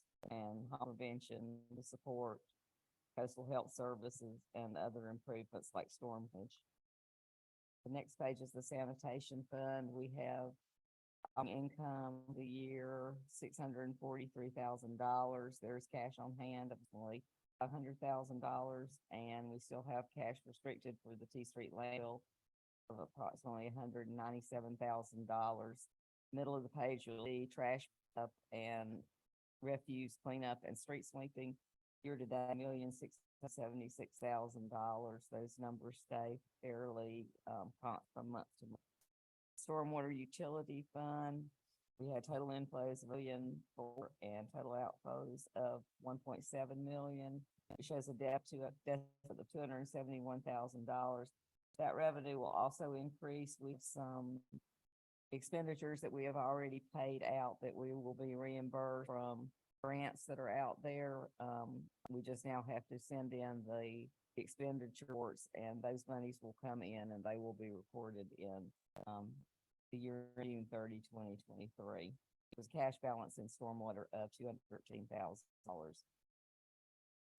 harm prevention to support coastal health services and other improvements like storm damage. The next page is the sanitation fund. We have income of the year, $643,000. There's cash on hand of only $500,000, and we still have cash restricted for the T Street landfill of approximately $197,000. Middle of the page, you'll see trash up and refuse cleanup and street sweeping. Year to date, $1,676,000. Those numbers stay fairly constant from month to month. Stormwater utility fund, we had total inflows of $1.4 million and total outflows of $1.7 million. It shows a deficit of $271,000. That revenue will also increase with some expenditures that we have already paid out that we will be reimbursed from grants that are out there. We just now have to send in the expenditures, and those monies will come in and they will be recorded in the year June 30, 2023. It was cash balance in stormwater of $213,000.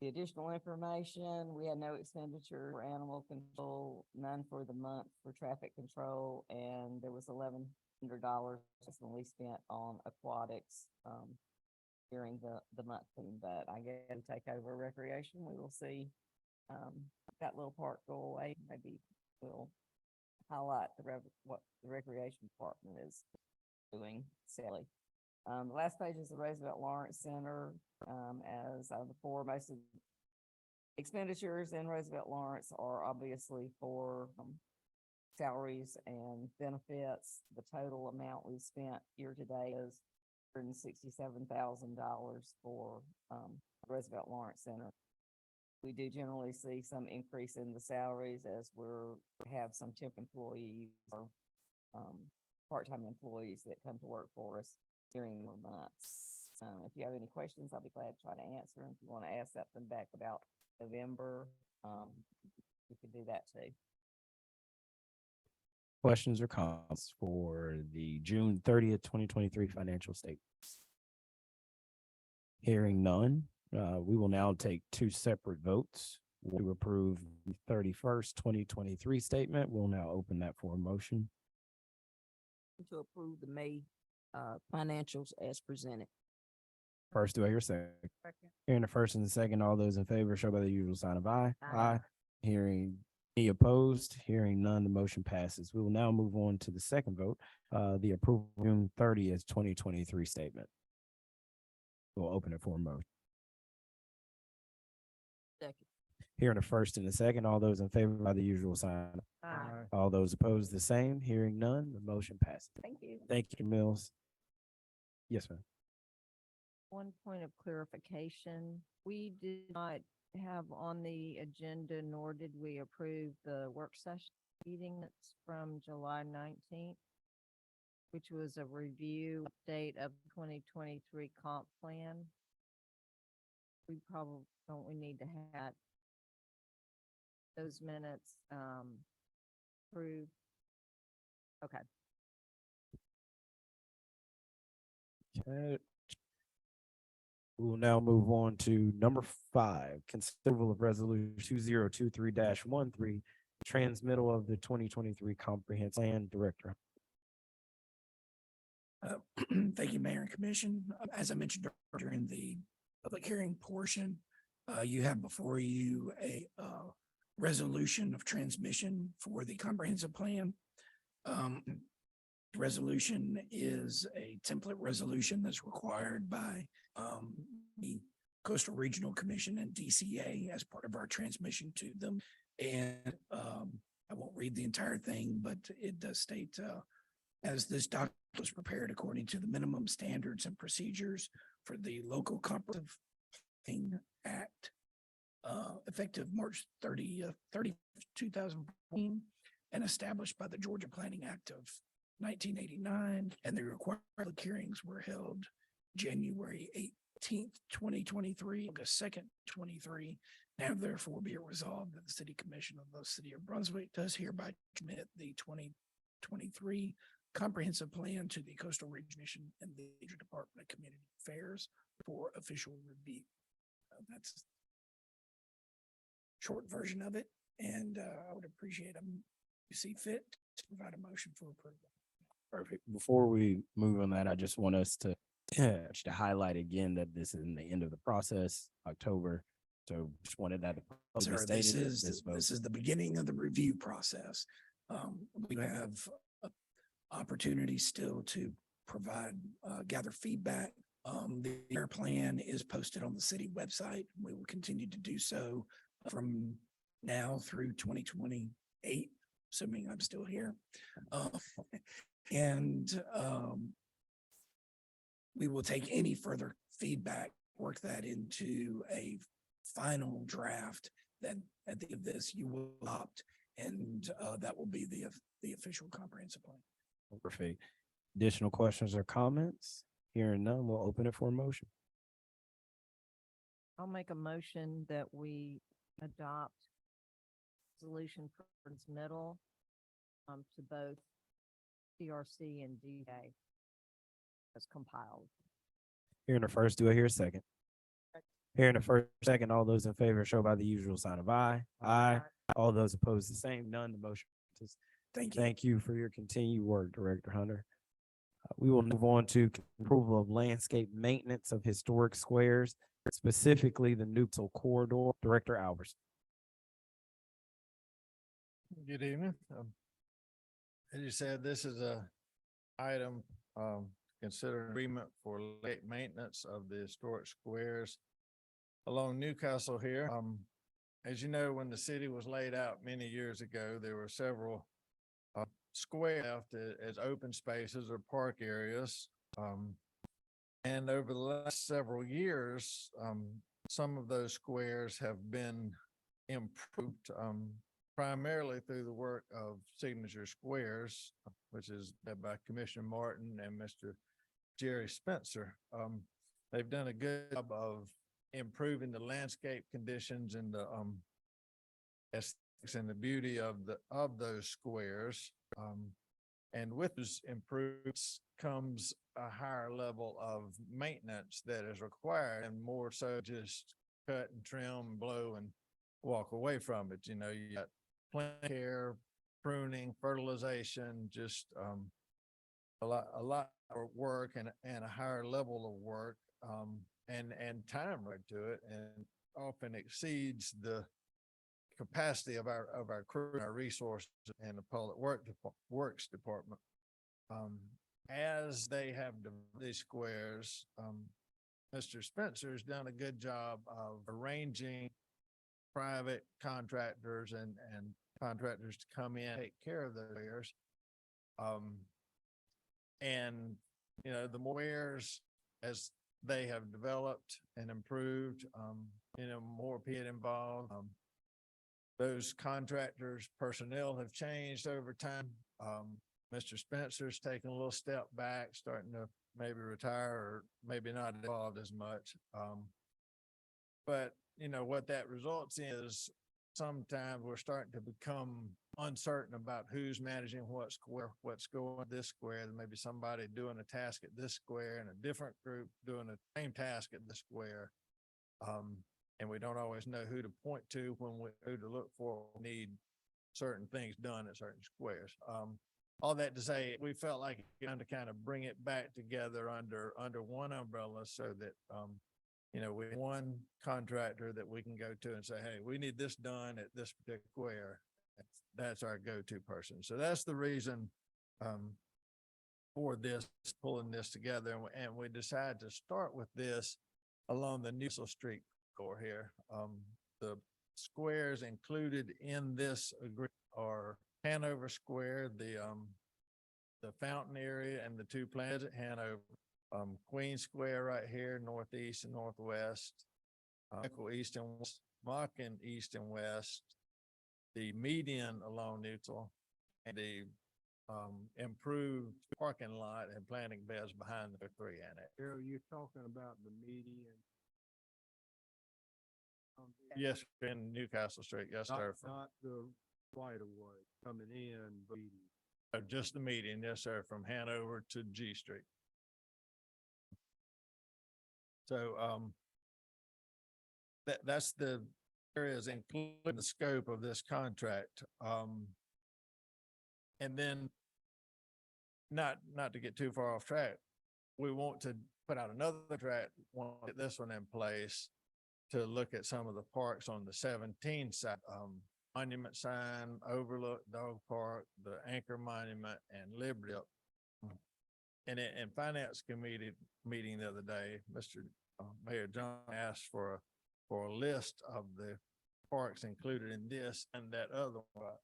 The additional information, we had no expenditure for animal control, none for the month for traffic control, and there was $1,100 just when we spent on aquatics during the month. But I guess to take over recreation, we will see that little part go away. Maybe we'll highlight what the recreation department is doing, Sally. The last page is the Roosevelt Lawrence Center. As before, most of the expenditures in Roosevelt Lawrence are obviously for salaries and benefits. The total amount we spent year to date is $167,000 for Roosevelt Lawrence Center. We do generally see some increase in the salaries as we have some temp employees or part-time employees that come to work for us during the months. If you have any questions, I'll be glad to try to answer. If you want to ask something back about November, you can do that too. Questions or comments for the June 30th, 2023 financial statements? Hearing none, we will now take 2 separate votes to approve the 31st, 2023 statement. We'll now open that for a motion. To approve the May financials as presented. First, do I hear a second? Hearing the first and the second, all those in favor show by the usual sign of aye. Aye. Hearing any opposed, hearing none, the motion passes. We will now move on to the second vote, the approval of June 30th, 2023 statement. We'll open it for a motion. Second. Hearing a first and a second, all those in favor by the usual sign. Aye. All those opposed, the same. Hearing none, the motion passes. Thank you. Thank you, Mills. Yes, ma'am. One point of clarification, we did not have on the agenda, nor did we approve the work session meeting that's from July 19th, which was a review update of 2023 comp plan. We probably, don't we need to have those minutes, approved? Okay. Okay. We will now move on to number 5, considerable of resolution 2023-13, transmittal of the 2023 comprehensive plan. Director. Thank you, Mayor and Commission. As I mentioned during the public hearing portion, you have before you a resolution of transmission for the comprehensive plan. Resolution is a template resolution that's required by the Coastal Regional Commission and DCA as part of our transmission to them. And I won't read the entire thing, but it does state, as this document was prepared according to the minimum standards and procedures for the local comprehensive Planning Act, effective March 2014, and established by the Georgia Planning Act of 1989, and the required public hearings were held January 18th, 2023, August 2nd, 2023. Now therefore be it resolved that the City Commission of the City of Brunswick does hereby commit the 2023 comprehensive plan to the Coastal Region Commission and the Department of Community Affairs for official review. That's short version of it, and I would appreciate them to see fit to provide a motion for approval. Perfect. Before we move on that, I just want us to highlight again that this is in the end of the process, October. So just wanted that. Sir, this is the beginning of the review process. We have opportunities still to provide, gather feedback. The air plan is posted on the city website. We will continue to do so from now through 2028, assuming I'm still here. We will take any further feedback, work that into a final draft that at the end of this you will adopt, and that will be the official comprehensive plan. Perfect. Additional questions or comments? Hearing none, we'll open it for a motion. I'll make a motion that we adopt resolution for transmittal to both CRC and DA as compiled. Hearing the first, do I hear a second? Hearing the first, second, all those in favor show by the usual sign of aye. Aye. All those opposed, the same. None. The motion passes. Thank you. Thank you for your continued work, Director Hunter. We will move on to approval of landscape maintenance of historic squares, specifically the Newport corridor. Director Albers. Good evening. As you said, this is a item, consider agreement for late maintenance of the historic squares along Newcastle here. As you know, when the city was laid out many years ago, there were several square left as open spaces or park areas. And over the last several years, some of those squares have been improved, primarily through the work of Signature Squares, which is led by Commissioner Martin and Mr. Jerry Spencer. They've done a good job of improving the landscape conditions and the aesthetics and the beauty of those squares. And with those improvements comes a higher level of maintenance that is required, and more so just cut and trim, blow and walk away from it. You know, you got plant care, pruning, fertilization, just a lot of work and a higher level of work, and time right to it, and often exceeds the capacity of our crew, our resources, and the public works department. As they have these squares, Mr. Spencer's done a good job of arranging private contractors and contractors to come in, take care of those squares. And, you know, the more squares as they have developed and improved, you know, more people involved. Those contractors' personnel have changed over time. Mr. Spencer's taken a little step back, starting to maybe retire or maybe not involved as much. But you know, what that results in is sometimes we're starting to become uncertain about who's managing what square, what's going this square. There may be somebody doing a task at this square and a different group doing the same task at the square. And we don't always know who to point to who to look for, when we need certain things done at certain squares. All that to say, we felt like it's time to kind of bring it back together under one umbrella so that, you know, we have one contractor that we can go to and say, hey, we need this done at this particular square. That's our go-to person. So that's the reason, for this, pulling this together. And we decided to start with this along the Newcastle Street core here. The squares included in this agreement are Hanover Square, the fountain area and the two plants at Hanover, Queen Square right here, northeast and northwest, Michael East and West, Mockin East and West, the median along Newcastle, and the improved parking lot and planting beds behind the three annex. Carol, you're talking about the median. Yes, in Newcastle Street, yes, sir. Not the right of way coming in, but Just the median, yes, sir, from Hanover to G Street. So, that's the areas including the scope of this contract. And then not to get too far off track, we want to put out another track, want to get this one in place to look at some of the parks on the 17 side, Monument Sign, Overlook, Dog Park, the Anchor Monument, and Liberty. And in Finance Committee meeting the other day, Mr. Mayor John asked for a list of the parks included in this and that other one.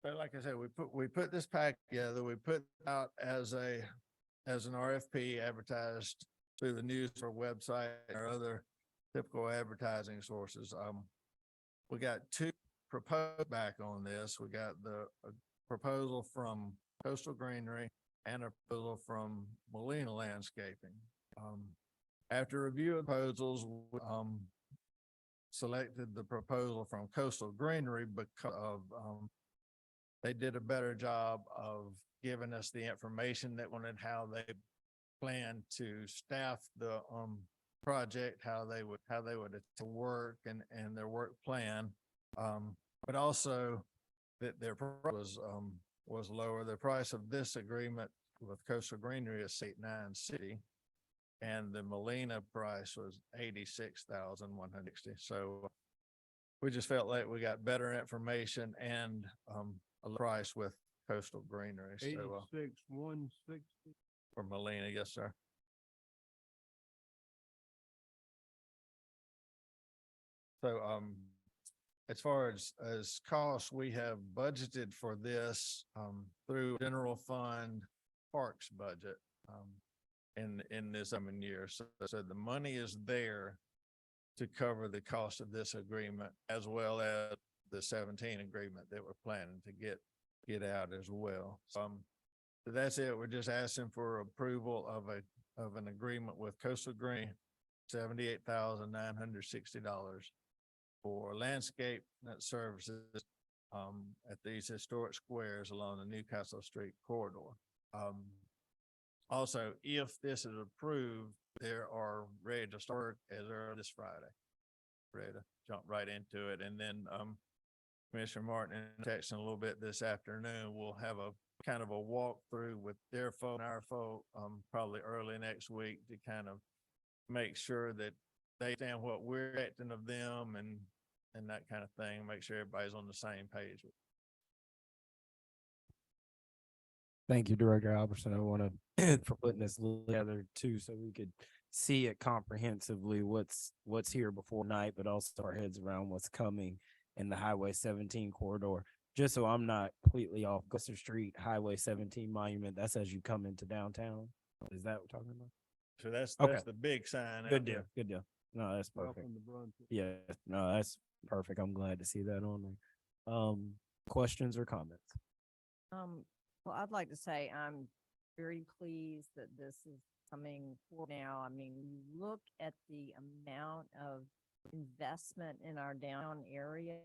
But like I said, we put this pack together, we put out as an RFP advertised through the news or website or other typical advertising sources. We got two proposed back on this. We got the proposal from Coastal Greenery and a proposal from Molina Landscaping. After review of proposals, selected the proposal from Coastal Greenery because of, they did a better job of giving us the information that wanted, how they plan to staff the project, how they would work and their work plan. But also that their price was lower. The price of this agreement with Coastal Greenery is $8,960, and the Molina price was $86,160. So we just felt like we got better information and a price with Coastal Greenery. So 86,160. for Molina, yes, sir. So as far as costs, we have budgeted for this through general fund parks budget in this coming year. So the money is there to cover the cost of this agreement as well as the 17 agreement that we're planning to get out as well. So that's it. We're just asking for approval of an agreement with Coastal Green, $78,960 for landscape services at these historic squares along the Newcastle Street corridor. Also, if this is approved, they are ready to start as early this Friday. Ready to jump right into it. And then Commissioner Martin and texting a little bit this afternoon, we'll have a kind of a walkthrough with their folk and our folk, probably early next week to kind of make sure that they understand what we're expecting of them and that kind of thing, make sure everybody's on the same page. Thank you, Director Albertson. I want to, for putting this together too, so we could see it comprehensively, what's here before night, but also our heads around what's coming in the Highway 17 corridor. Just so I'm not completely off, Gusser Street, Highway 17 monument, that's as you come into downtown. Is that what we're talking about? So that's Okay. the big sign. out Good deal, there. good deal. No, that's perfect. Welcome to Brunswick. Yeah, no, that's perfect. I'm glad to see that on there. Questions or comments? Well, I'd like to say I'm very pleased that this is coming forward now. I mean, you look at the amount of investment in our downtown area.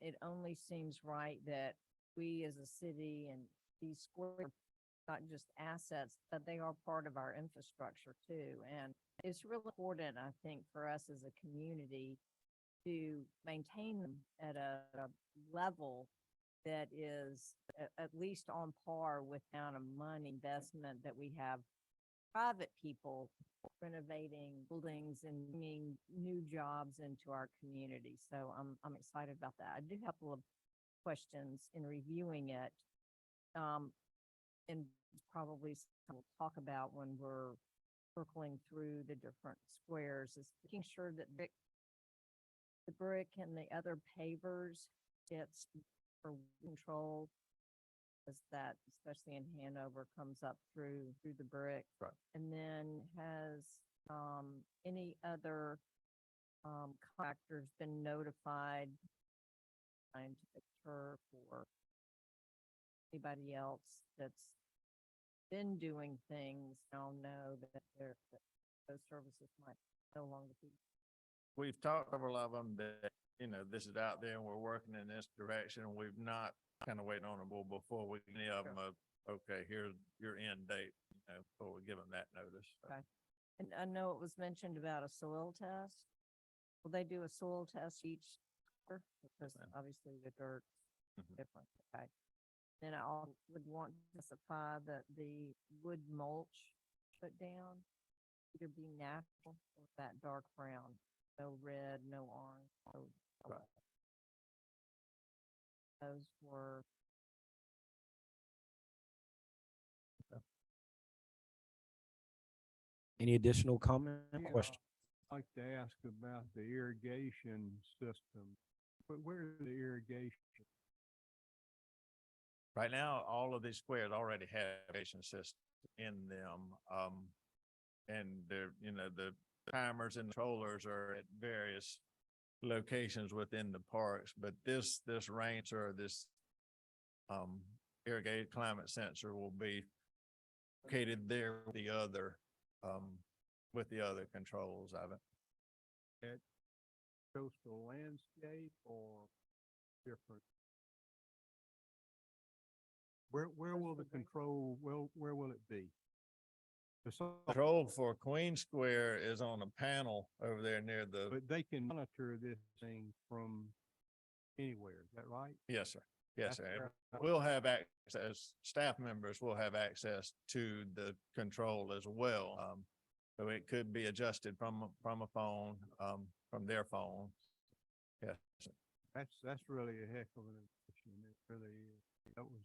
It only seems right that we as a city and these squares, not just assets, but they are part of our infrastructure too. And it's really important, I think, for us as a community to maintain them at a level that is at least on par with the amount of money investment that we have private people renovating buildings and bringing new jobs into our community. So I'm excited about that. I do have a couple of questions in reviewing it. And probably we'll talk about when we're circling through the different squares, is making sure that the brick and the other pavers gets for control, as that, especially in Hanover, comes up through the brick. Right. And then has any other contractors been notified, scientific turf or anybody else that's been doing things? I'll know that those services might no longer be. We've talked to a lot of them that, this is out there and we're working in this direction. We've not kind of waiting on them before we, any of them, okay, here's your end date, before we give them that notice. Okay. And I know it was mentioned about a soil test. Will they do a soil test each year? Because obviously the dirt's Mhm. different. Okay. Then I would want to specify that the wood mulch put down either be natural or that dark brown, no red, no orange. No Right. Those were. Any additional comment or Yeah. question? I'd like to ask about the irrigation system. But where's the irrigation? Right now, all of these squares already have irrigation system in them. And they're, the timers and controllers are at various locations within the parks, but this range or this irrigated climate sensor will be located there with the other controls of it. At coastal landscape or different? Where will the control, where will it be? Control for Queen Square is on a panel over there near the, But they can monitor this thing from anywhere, is that right? yes, sir. Yes, That's sir. where- We'll have access, staff members will have access to the control as well. So it could be adjusted from a phone, from their phone. Yes. That's really a heck of an addition. It really is. That was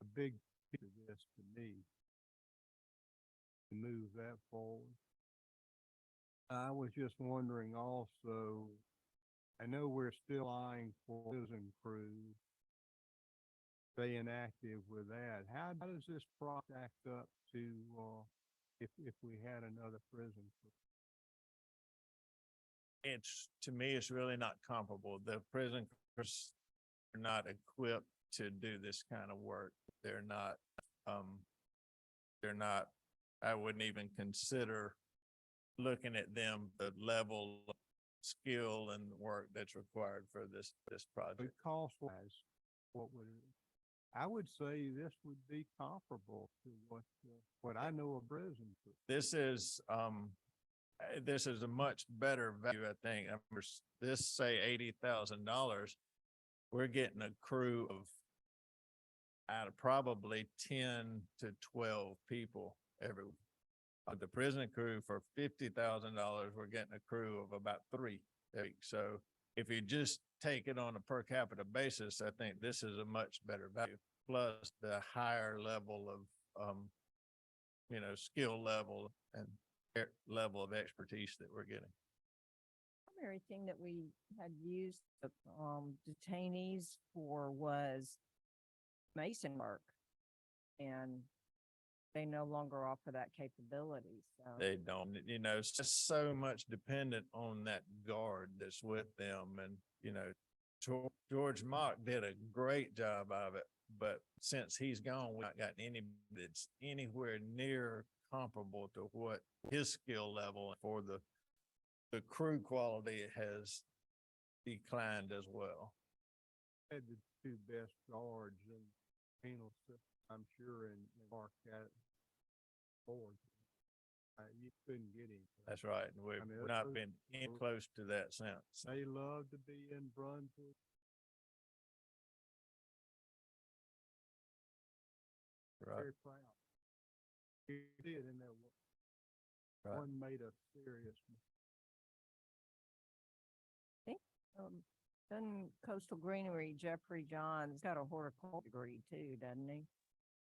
a big piece of this to me. To move that forward. I was just wondering also, I know we're still eyeing for prison crews. Staying active with that. How does this project act up to, if we had another prison crew? To me, it's really not comparable. The prison crews are not equipped to do this kind of work. They're not, I wouldn't even consider looking at them, the level of skill and work that's required for this project. But cost wise, what would it? I would say this would be comparable to what I know of prison crew. This is a much better value, I think. This say $80,000. We're getting a crew of out of probably 10 to 12 people The prison crew for $50,000, we're getting a crew of about 3 a week. So if you just take it on a per capita basis, I think this is a much better value. Plus the higher level of, skill level and level of expertise that we're getting. Primary thing that we had used the detainees for was mason work. And they no longer offer that capability, so. They don't, it's just so much dependent on that guard that's with them. And, George Mock did a great job of it, but since he's gone, we've not gotten any that's anywhere near comparable to what his skill level for the crew quality has declined as well. Had the two best guards in penal system, I'm sure, in Marquette. Board. You couldn't get him. That's right. And we've not been in close to that since. They love to be in Brunswick. Right. Very proud. He did in that one. Right. One made a serious. Done Coastal Greenery, Jeffrey Johns got a horticulture degree too, doesn't he?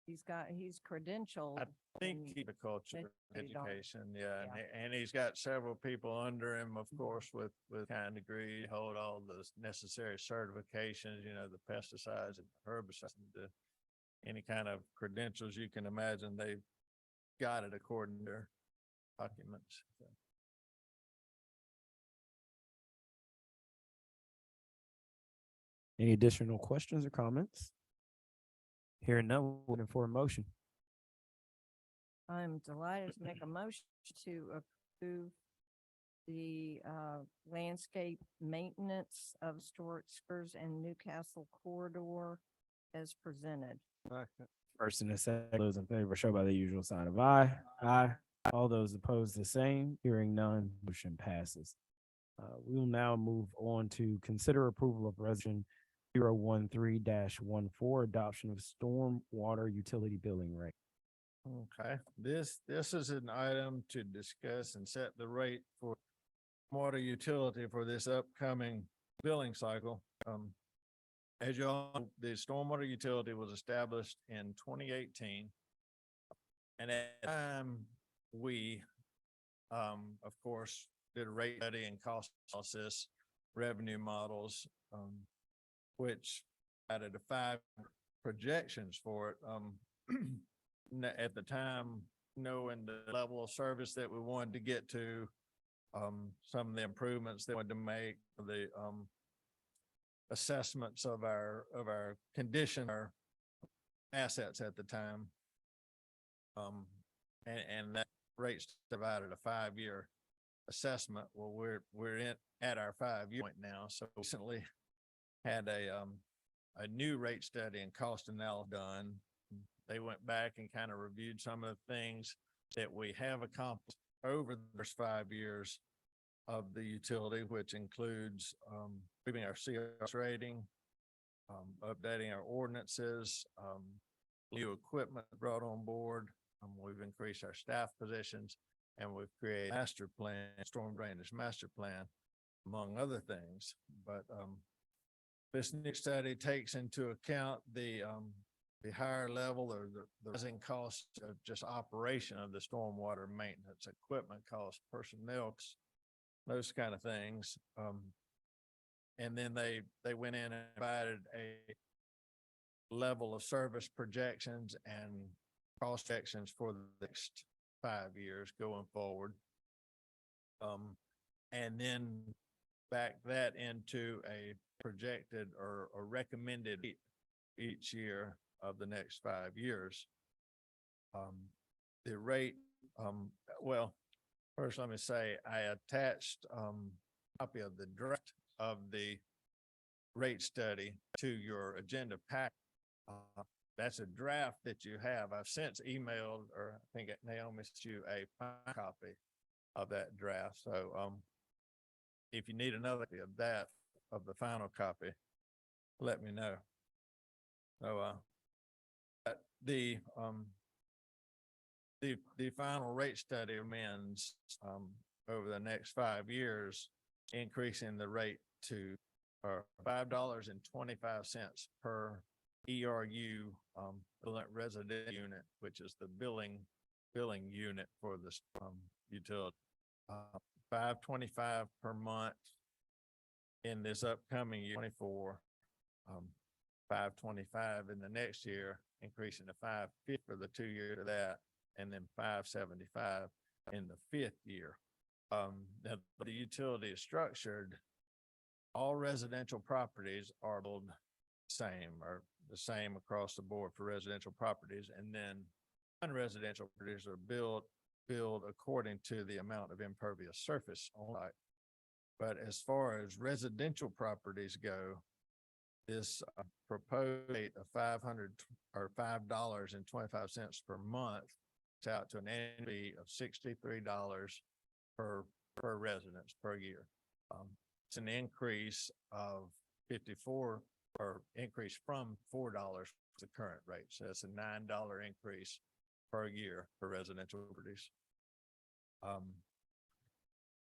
He's credentialed. I think in he's a culture education. education, yeah, and he's got several people under him, of course, with kind degree, hold all the necessary certifications, the pesticides and herbicides, and any kind of credentials you can imagine. They've got it according to their documents. So. Any additional questions or comments? Hearing none, we're looking for a motion. I'm delighted to make a motion to approve the landscape maintenance of Stuart Skers and Newcastle corridor as presented. First and a second, those in favor show by the usual sign of aye. Aye. All those opposed, the same. Hearing none, motion passes. We will now move on to consider approval of resolution 013-14, adoption of stormwater utility billing rate. Okay, this is an item to discuss and set the rate for water utility for this upcoming billing cycle. As you all know, the stormwater utility was established in 2018. And at the time, we, of course, did a rate study and cost analysis, revenue models, which added 5 projections for it. At the time, knowing the level of service that we wanted to get to, some of the improvements that we wanted to make, the assessments of our condition, our assets at the time. And that rate's divided a 5-year assessment. Well, we're at our 5-year point now. So recently had a new rate study and cost analysis done. They went back and kind of reviewed some of the things that we have accomplished over the first 5 years of the utility, which includes improving our CRS rating, updating our ordinances, new equipment brought on board. We've increased our staff positions, and we've created a master plan, storm drainage master plan, among other things. But this new study takes into account the higher level or the rising cost of just operation of the stormwater maintenance, equipment costs, personnel, those kind of things. And then they went in and provided a level of service projections and cost projections for the next 5 years going forward. And then back that into a projected or recommended each year of the next 5 years. The rate, well, first let me say I attached a copy of the draft of the rate study to your agenda pack. That's a draft that you have. I've since emailed, or I think Naomi sent you a copy of that draft. So if you need another copy of that, of the final copy, let me know. So the the final rate study amends, over the next 5 years, increasing the rate to, $5.25 per ERU, resident unit, which is the billing unit for this, utility. $5.25 per month in this upcoming year, 24, $5.25 in the next year, increasing to $5.50 for the 2 years of that, and then $5.75 in the 5th year. Now, the utility is structured, all residential properties are billed the same across the board for residential properties, and then non-residential properties are billed according to the amount of impervious surface on site. But as far as residential properties go, this proposed rate of $5.25 per month, it's out to an annual fee of $63 per residence per year. It's an increase of 54, or increase from $4 the current rate. So that's a $9 increase per year for residential properties.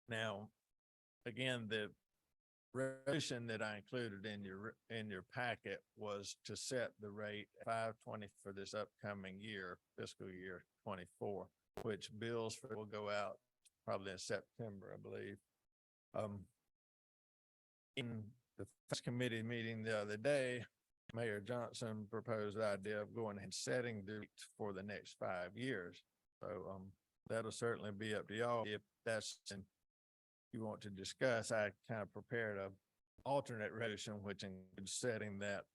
Now, again, the resolution that I included in your packet was to set the rate at $5.20 for this upcoming year, fiscal year 24, which bills will go out probably in September, I believe. In the first committee meeting the other day, Mayor Johnson proposed the idea of going and setting the rate for the next 5 years. So, that'll certainly be up to y'all. If that's something you want to discuss, I kind of prepared a alternate resolution, which includes setting that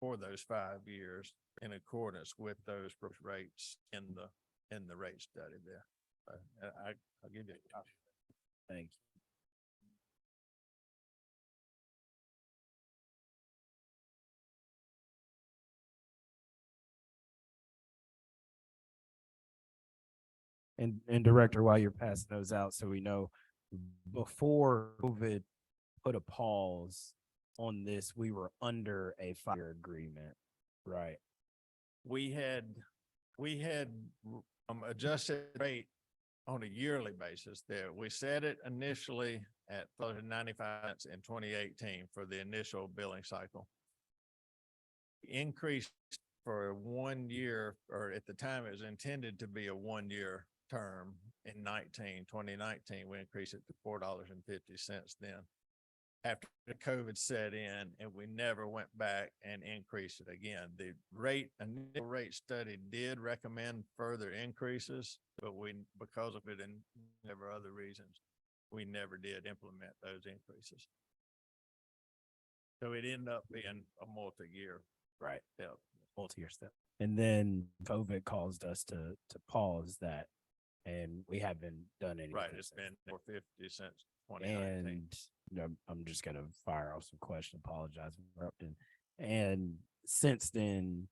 for those 5 years in accordance with those rates in the rate study there. I'll give you a copy. Thank you. And Director, while you're passing those out, so we know, before COVID put a pause on this, we were under a fire agreement, right? We had adjusted rate on a yearly basis there. We set it initially at 95 cents in 2018 for the initial billing cycle. Increased for 1 year, or at the time it was intended to be a 1-year term in 2019, we increased it to $4.50 then. After the COVID set in, and we never went back and increased it again. The initial rate study did recommend further increases, but because of it and never other reasons, we never did implement those increases. So it ended up being a multi-year. Right. Step. Multi-year step. And then COVID caused us to pause that, and we haven't done anything. Right, it's been $4.50 since 2019. And I'm just gonna fire off some questions. Apologize for interrupting. And since then,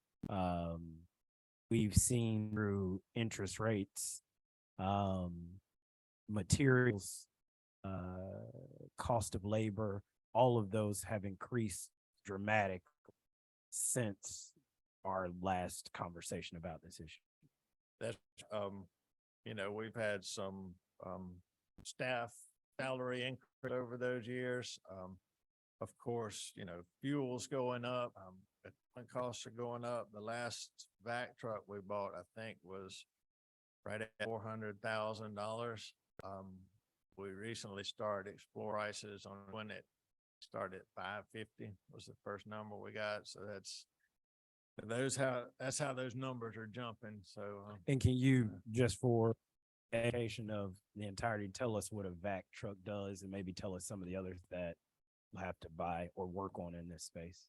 we've seen through interest rates, materials, cost of labor, all of those have increased dramatically since our last conversation about this issue. That's, we've had some staff salary increase over those years. Of course, fuel's going up, equipment costs are going up. The last vac truck we bought, I think, was right at $400,000. We recently started explore prices on when it started at 550 was the first number we got. So that's how those numbers are jumping. So, And can you, just for education of the entirety, tell us what a vac truck does, and maybe tell us some of the others that we'll have to buy or work on in this space?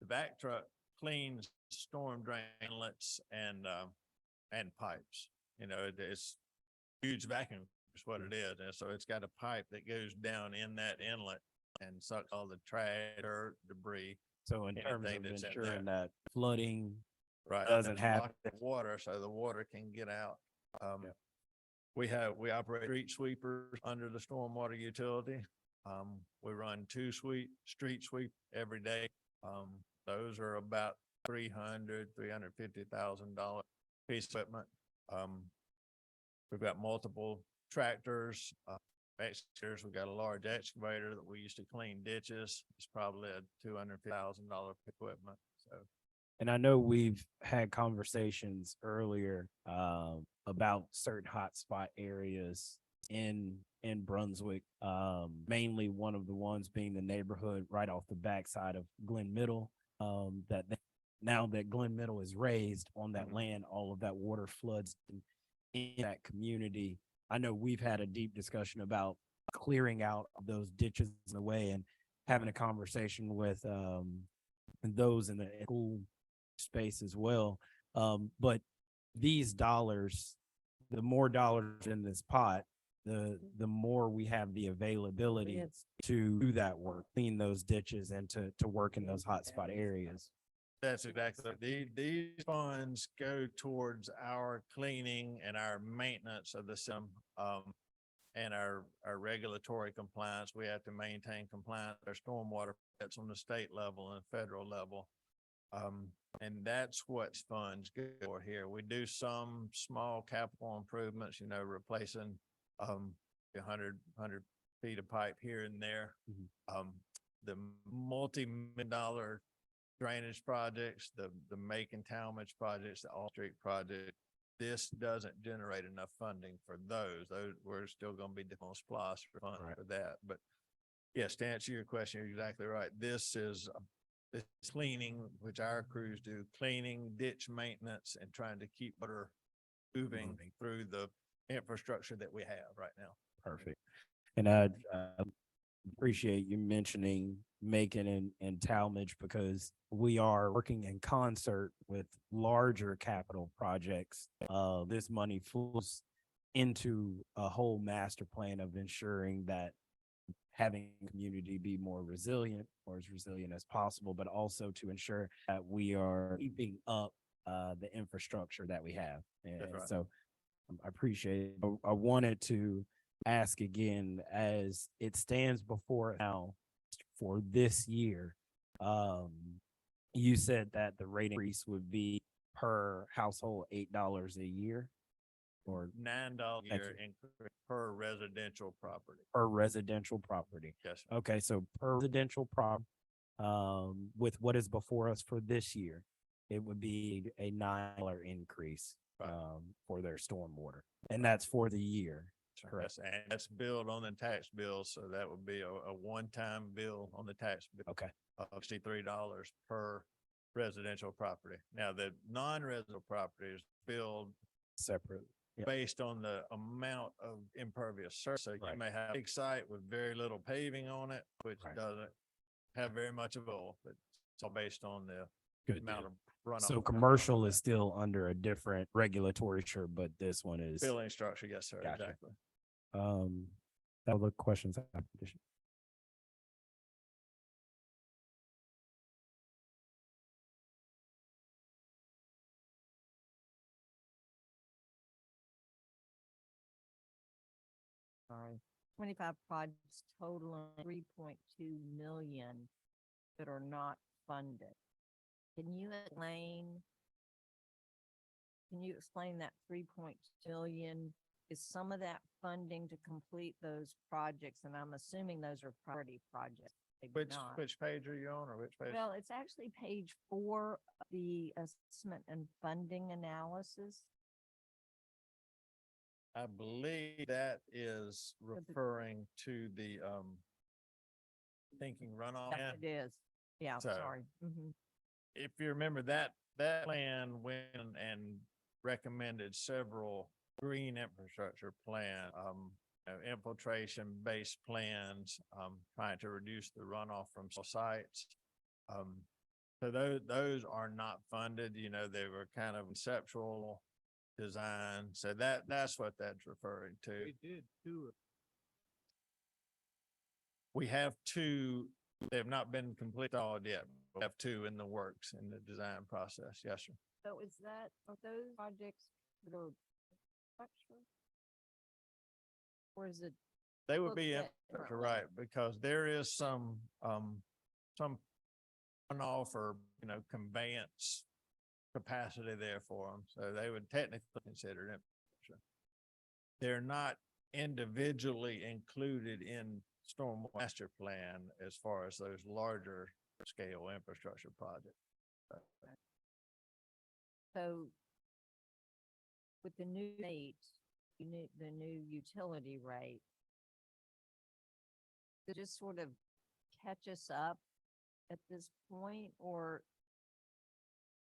the vac truck cleans storm drain inlets and pipes. It's huge vacuum is what it is. And so it's got a pipe that goes down in that inlet and sucks all the trash, dirt, debris. So in terms anything of that's in ensuring there. that flooding Right. doesn't and happen. block the water, so the water can get out. Yeah. We operate street sweepers under the stormwater utility. We run street sweep every day. Those are about $350,000 piece of equipment. We've got multiple tractors, excavators. We've got a large excavator that we used to clean ditches. It's probably a $250,000 equipment, so. And I know we've had conversations earlier about certain hotspot areas in Brunswick. Mainly one of the ones being the neighborhood right off the backside of Glen Middle. Now that Glen Middle is raised on that land, all of that water floods in that community. I know we've had a deep discussion about clearing out those ditches in the way and having a conversation with those in the school space as well. But these dollars, the more dollars in this pot, the more we have the availability to do that work, clean those ditches and to work in those hotspot areas. That's exactly, these funds go towards our cleaning and our maintenance of the system, and our regulatory compliance. We have to maintain compliance, our stormwater that's on the state level and federal level. And that's what funds go for here. We do some small capital improvements, replacing, 100 feet of pipe here and there. The multi-million dollar drainage projects, the Macon Talmadge projects, the All Street project, this doesn't generate enough funding for those. We're still going to be on SPOS for fund for that. But yes, to answer your question, you're exactly right. This is the cleaning, which our crews do, cleaning, ditch maintenance, and trying to keep water moving through the infrastructure that we have right now. Perfect. And I appreciate you mentioning Macon and Talmadge, because we are working in concert with larger capital projects. This money flows into a whole master plan of ensuring that having community be more resilient or as resilient as possible, but also to ensure that we are keeping up the infrastructure that we have. And right. so I appreciate it. I wanted to ask again, as it stands before now for this year, you said that the rate increase would be per household $8 a year, or $9 a year increase per residential property. per residential property. Yes. Okay, so per residential with what is before us for this year, it would be a $9 increase for their stormwater, and that's for the year. Correct. Yes, and that's billed on the tax bill, so that would be a one-time bill on the tax bill. Okay. Of $63 per residential property. Now, the non-residential property is billed Separate. Yeah. based on the amount of impervious surface. So you may have a big site with very little paving on it, which doesn't have very much of all, but it's all based on the amount of runoff. So commercial is still under a different regulatory structure, but this one is Billing structure, yes, sir, Gotcha. exactly. that were the questions I have. Sorry, 25 projects totaling 3.2 million that are not funded. Can you explain that 3.2 million? Is some of that funding to complete those projects? And I'm assuming those are priority projects. Maybe not. Which page are you on, or which page? Well, it's actually page 4, of the assessment and funding analysis. I believe that is referring to the thinking runoff. Yes, it is. Yeah, So- sorry. If you remember that plan went and recommended several green infrastructure plan, infiltration based plans, trying to reduce the runoff from sites. So those are not funded, they were kind of conceptual design. So that's what that's referring to. We did do it. We have 2, they have not been completed all yet. We have 2 in the works in the design process. Yes, sir. So are those projects that are structure? Or is it? They would be looked at infrastructure, differently? right, because there is some runoff or, conveyance capacity there for them. So they would technically consider it infrastructure. they're not individually included in storm master plan as far as those larger scale infrastructure projects. So with the new rate, the new utility rate, to just sort of catch us up at this point, or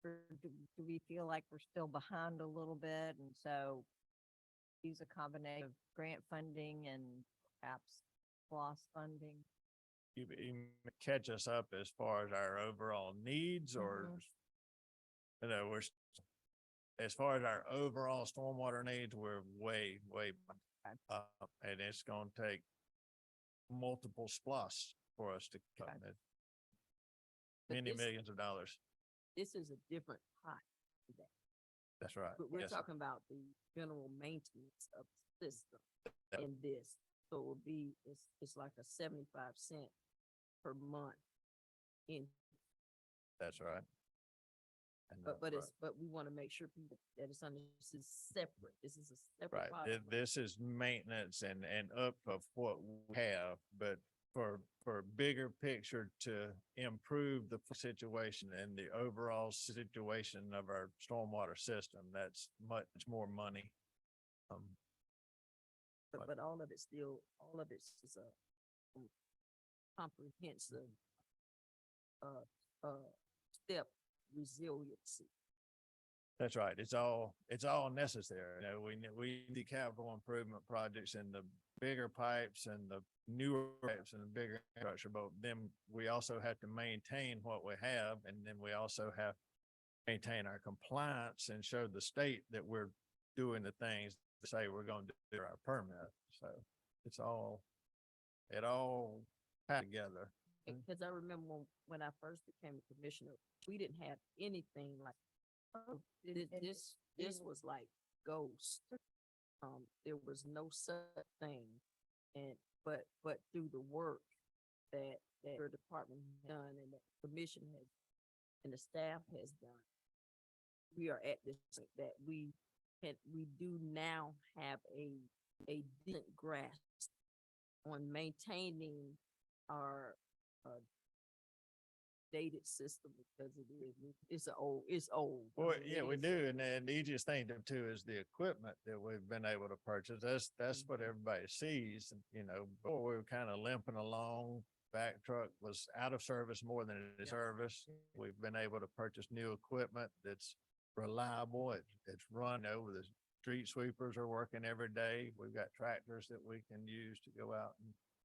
do we feel like we're still behind a little bit? And so use a combination of grant funding and perhaps loss funding? You catch us up as far as our overall needs or, you know, as far as our overall stormwater needs, we're way, Okay. and it's gonna take multiple splosh for us to cut Okay. it. But Many this- millions of dollars. This is a different pot. today. That's right. We're Yes, sir. talking about the general maintenance of the system Yep. in this. So it will be, it's like a 75 cent per month in, That's right. And but we want to make sure people that it's under, this is separate. This is a separate right. pot. This is maintenance and up of what we have, but for bigger picture to improve the situation and the overall situation of our stormwater system, that's much more money. But all of it's is a comprehensive step resiliency. That's right. It's all necessary. You know, we need capital improvement projects in the bigger pipes and the newer pipes and the bigger infrastructure, but then we also have to maintain what we have, and then we also have to maintain our compliance and show the state that we're doing the things to say we're going to do our permit. So it all tied together. Because I remember when I first became a commissioner, we didn't have anything like, this was like ghost. There was no such thing. But through the work that your department has done and that the commission has, and the staff has done, we are at this point that we do now have a decent grasp on maintaining our dated system, because it's old. Well, yeah, we do. And then the easiest thing to do is the equipment that we've been able to purchase. That's what everybody sees. And, you know, before we were kind of limping along. Back truck was out of service more than it is service. We've been able to purchase new equipment that's reliable. It's run over. The street sweepers are working every day. We've got tractors that we can use to go out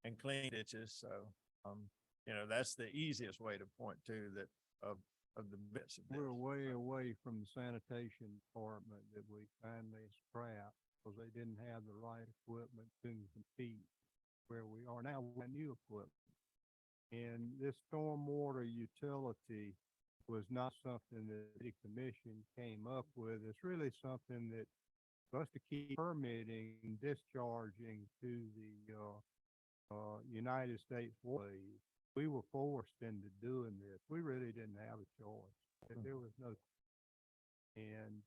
and clean ditches. So, you know, that's the easiest way to point to that of the bits of this. We're way away from the sanitation department that we finally scrapped because they didn't have the right equipment to compete where we are now with new equipment. And this stormwater utility was not something that the commission came up with. It's really something that for us to keep permitting and discharging to the United States waterways. We were forced into doing this. We really didn't have a choice. There was no, and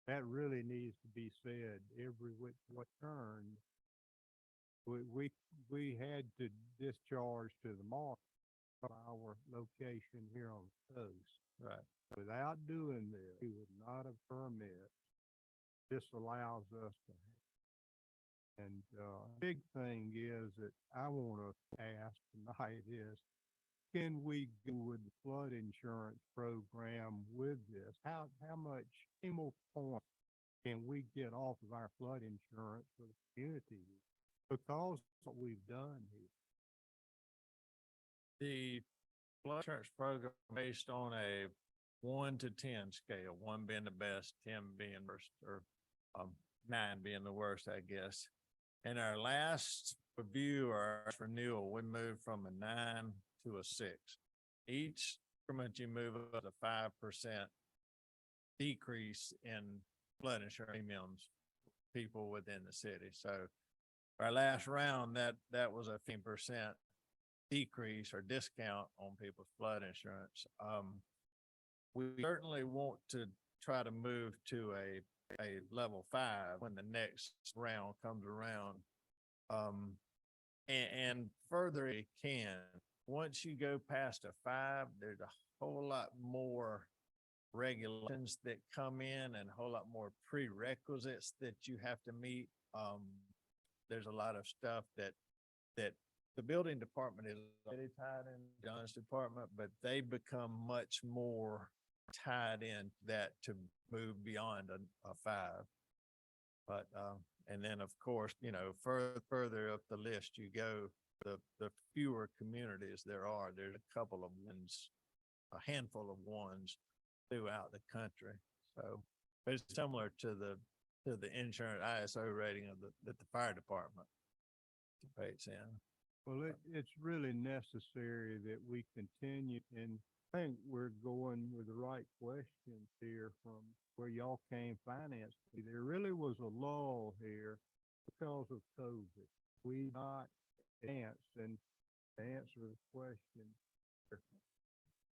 that really needs to be said every which way turned. We had to discharge to the market of our location here on the coast. Right. Without doing this, we would not have permit. This allows us to. And big thing is that I want to ask tonight is, can we go with the flood insurance program with this? How much more points can we get off of our flood insurance for the community? Because of what we've done here. The flood insurance program based on a 1 to 10 scale, 1 being the best, 10 being worst, or 9 being the worst, I guess. In our last review or renewal, we moved from a 9 to a 6. Each increment you move up to 5% decrease in flood insurance premiums, people within the city. So our last round, that was a 15% decrease or discount on people's flood insurance. We certainly want to try to move to a a level 5 when the next round comes around. And further it can, once you go past a 5, there's a whole lot more regulations that come in and a whole lot more prerequisites that you have to meet. There's a lot of stuff that the building department is already tied in, John's department, but they become much more tied in that to move beyond a 5. But, and then of course, you know, further up the list you go, the fewer communities there are. There's a couple of ones, a handful of ones throughout the country. So, but it's similar to the insurance ISO rating of that the fire department debates in. Well, it's really necessary that we continue, and I think we're going with the right questions here from where y'all came finance. There really was a lull here because of COVID. We not advanced, and to answer the question,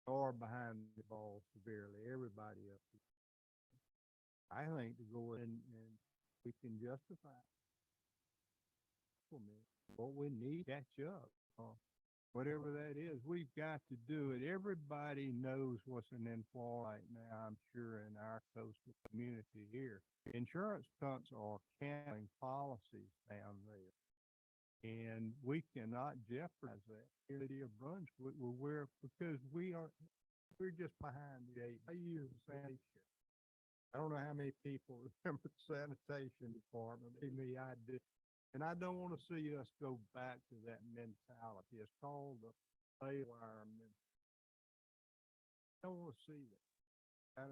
are behind the ball severely, everybody up here. I think to go in and we can justify what we need, catch up. Whatever that is, we've got to do it. Everybody knows what's an inflaw right now, I'm sure, in our coastal community here. Insurance companies are canceling policies down there. And we cannot jeopardize that. Here in the city of Brunswick, because we're just behind the 8. I use sanitation. I don't know how many people remember the sanitation department. Me, I did. And I don't want to see us go back to that mentality. It's called the wire mentality. I don't want to see that.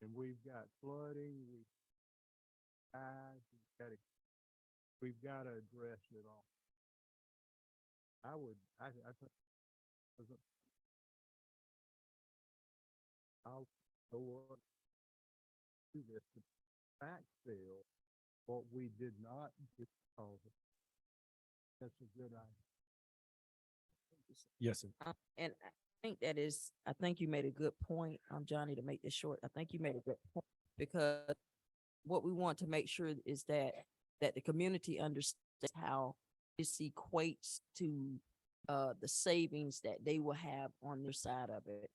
And we've got flooding, we've got to address it all. I think I'll go up to this backfill what we did not get. That's a good idea. Yes, sir. And I think you made a good point, Johnny, to make this short. I think you made a good point because what we want to make sure is that the community understands how this equates to the savings that they will have on their side of it.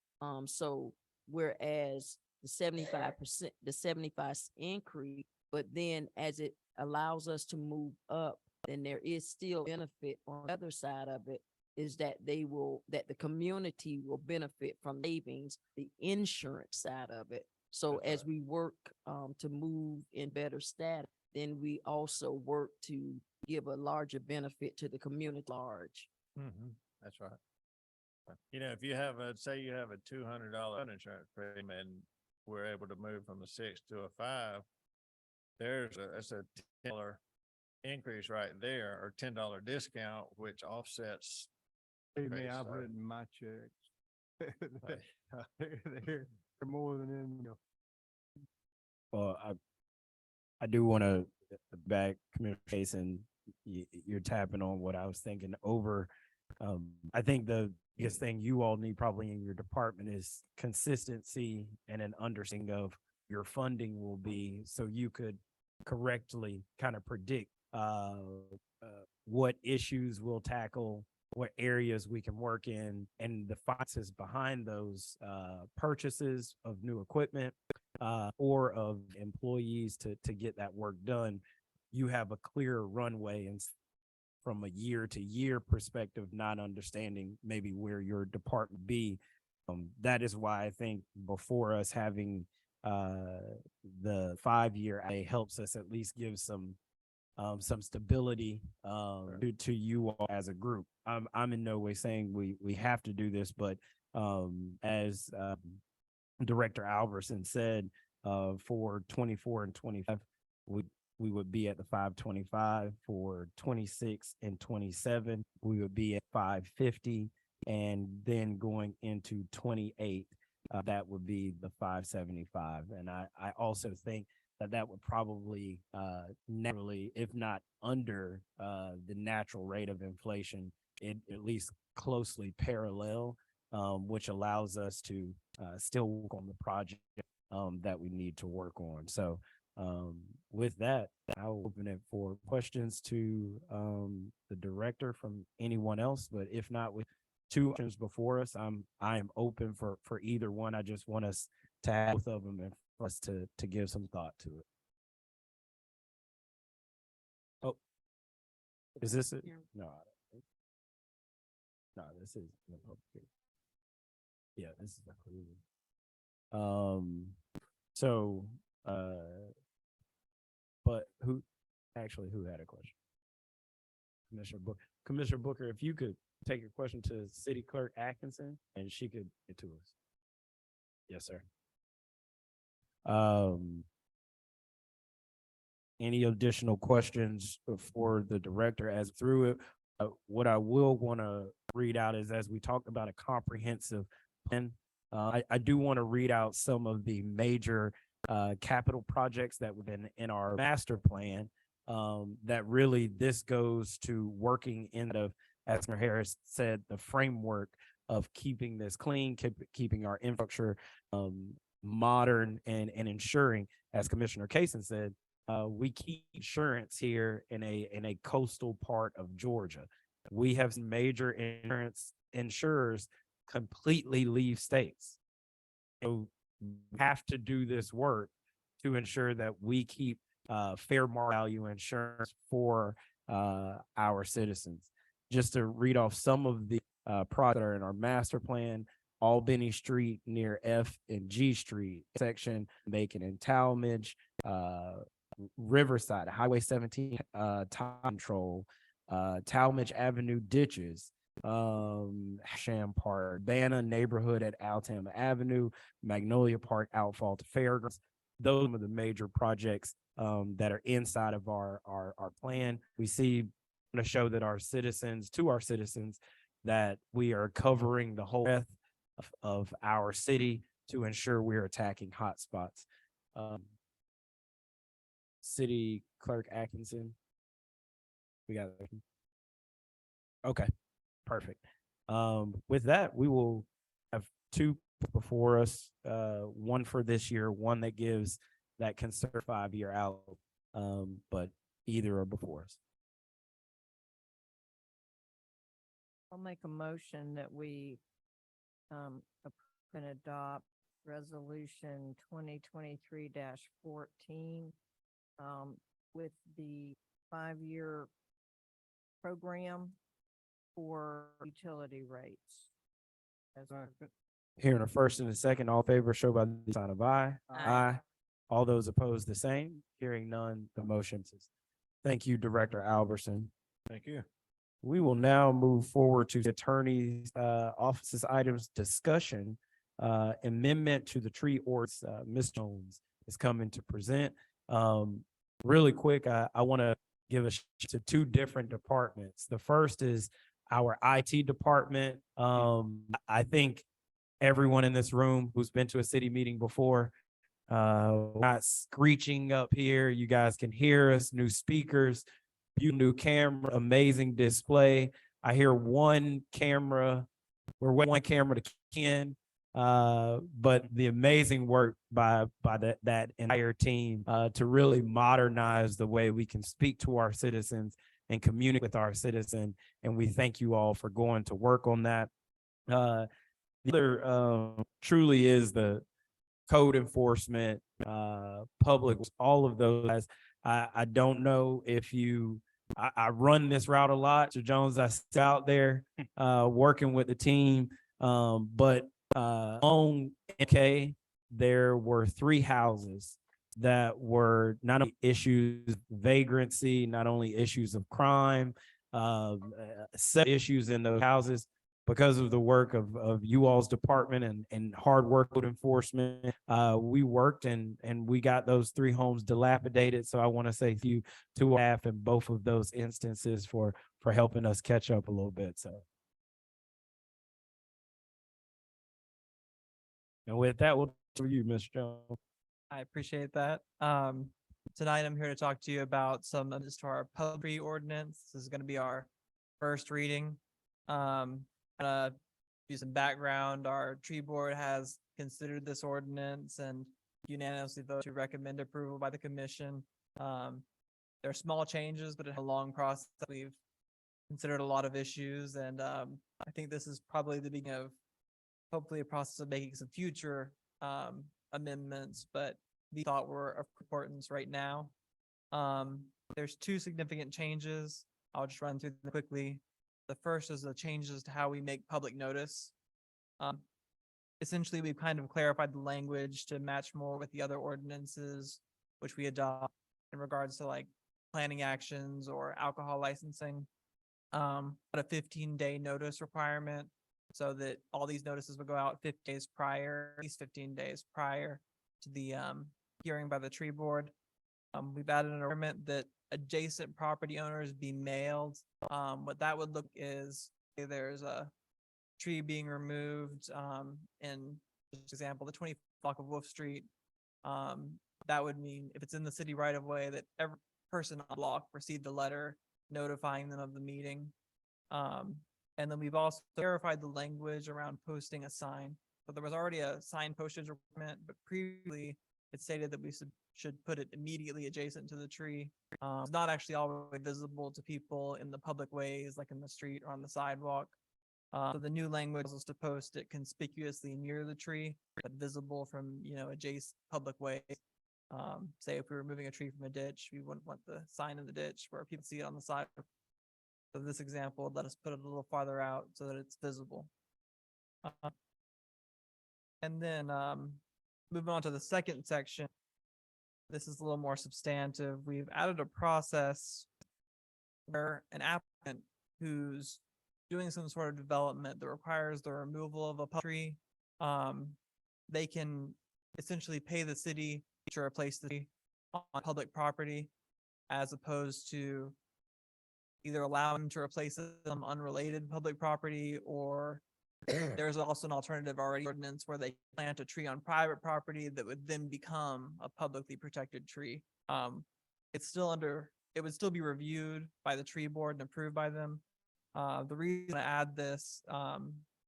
So whereas the 75%, the 75 increase, but then as it allows us to move up, then there is still benefit on the other side of it, is that that the community will benefit from savings, the insurance side of it. So as we work to move in better status, then we also work to give a larger benefit to the community at large. Mm-hmm. That's right. You know, if you have say you have a $200 insurance premium and we're able to move from a 6 to a 5, that's a $10 increase right there, or $10 discount, which offsets. Believe me, I've written my checks. They're more than in. Well, I do want to back communication. You're tapping on what I was thinking over. I think the biggest thing you all need probably in your department is consistency and an understanding of your funding will be, so you could correctly kind of predict what issues we'll tackle, what areas we can work in, and the finances behind those purchases of new equipment or of employees to get that work done. You have a clear runway, and from a year to year perspective, not understanding maybe where your department be. That is why I think before us having the 5-year helps us at least give some stability to you all as a group. I'm in no way saying we have to do this, but as Director Alverson said, for 24 and 25, we would be at the 525. For 26 and 27, we would be at 550, and then going into 28, that would be the 575. And I also think that would probably naturally, if not under the natural rate of inflation, it at least closely parallel, which allows us to still work on the project that we need to work on. So with that, I'll open it for questions to the director from anyone else. But if not, with two options before us, I am open for either one. I just want us to have both of them and for us to give some thought to it. Oh, is this it? No, I don't think. No, this is the public hearing. Yeah, this is a clear. So, but who had a question? Commissioner Booker, if you could take your question to City Clerk Atkinson and she could get to us. Yes, sir. Any additional questions for the director as through it? What I will want to read out is, as we talked about a comprehensive plan, I do want to read out some of the major capital projects that have been in our master plan, that really this goes to working in the, as Mr. Harris said, the framework of keeping this clean, keeping our infrastructure modern, and ensuring, as Commissioner Kaysen said, we keep insurance here in a coastal part of Georgia. We have some major insurers completely leave states. So we have to do this work to ensure that we keep fair market value insurance for our citizens. Just to read off some of the projects that are in our master plan: Albany Street near F and G Street section, Macon and Talmadge, Riverside, Highway 17, time control, Talmadge Avenue ditches, Sham Park, Urbana neighborhood at Alabama Avenue, Magnolia Park, outfall to Fairgrounds. Those are the major projects that are inside of our plan. We see to show that our citizens, that we are covering the whole breadth of our city to ensure we're attacking hotspots. City Clerk Atkinson. We got it. Okay, perfect. With that, we will have two before us, one for this year, one that gives that conservative 5-year outlook, but either are before us. I'll make a motion that we approve and adopt resolution 2023-14 with the 5-year program for utility rates. Hearing a first and a second, all in favor show by the sign of aye. Aye. All those opposed, the same. Hearing none, the motion says. Thank you, Director Albertson. Thank you. We will now move forward to the attorney's office's items discussion. Amendment to the tree ordinance. Ms. Jones is coming to present. Really quick, I want to give a shout to two different departments. The first is our IT department. I think everyone in this room who's been to a city meeting before, not screeching up here. You guys can hear us, new speakers, new camera, amazing display. I hear one camera, we're waiting one camera to kick in, but the amazing work by that entire team to really modernize the way we can speak to our citizens and communicate with our citizens. And we thank you all for going to work on that. The other truly is the code enforcement, public, all of those. I don't know if I run this route a lot. So Jones, I sit out there working with the team. But on MK, there were 3 houses that were not only issues of vagrancy, not only issues of crime, set issues in those houses. Because of the work of you all's department and hard work with enforcement, we worked and we got those 3 homes dilapidated. So I want to say thank you to staff in both of those instances for helping us catch up a little bit. So, and with that, we'll to you, Mr. Jones. I appreciate that. Tonight I'm here to talk to you about some of this to our public tree ordinance. This is going to be our first reading. Do some background. Our tree board has considered this ordinance and unanimously vote to recommend approval by the commission. There are small changes, but it's a long process. We've considered a lot of issues, and I think this is probably the beginning of hopefully a process of making some future amendments, but we thought were of importance right now. There's two significant changes. I'll just run through them quickly. The first is the changes to how we make public notice. Essentially, we've kind of clarified the language to match more with the other ordinances which we adopt in regards to like planning actions or alcohol licensing. But a 15-day notice requirement so that all these notices will go out 50 days prior, at least 15 days prior to the hearing by the tree board. We've added an requirement that adjacent property owners be mailed. What that would look is say there's a tree being removed in, for example, the 20 block of Wolf Street. That would mean if it's in the city right of way that every person on the block received a letter notifying them of the meeting. And then we've also clarified the language around posting a sign. So there was already a sign postage requirement, but previously it stated that we should put it immediately adjacent to the tree. It's not actually always visible to people in the public ways, like in the street or on the sidewalk. So the new language is to post it conspicuously near the tree, but visible from, adjacent public ways. Say if we were moving a tree from a ditch, we wouldn't want the sign in the ditch where people see it on the side. So this example would let us put it a little farther out so that it's visible. And then moving on to the second section, this is a little more substantive. We've added a process where an applicant who's doing some sort of development that requires the removal of a tree, they can essentially pay the city to replace the tree on public property, as opposed to either allow them to replace it on unrelated public property, or there's also an alternative already ordinance where they plant a tree on private property that would then become a publicly protected tree. It would still be reviewed by the tree board and approved by them. The reason I add this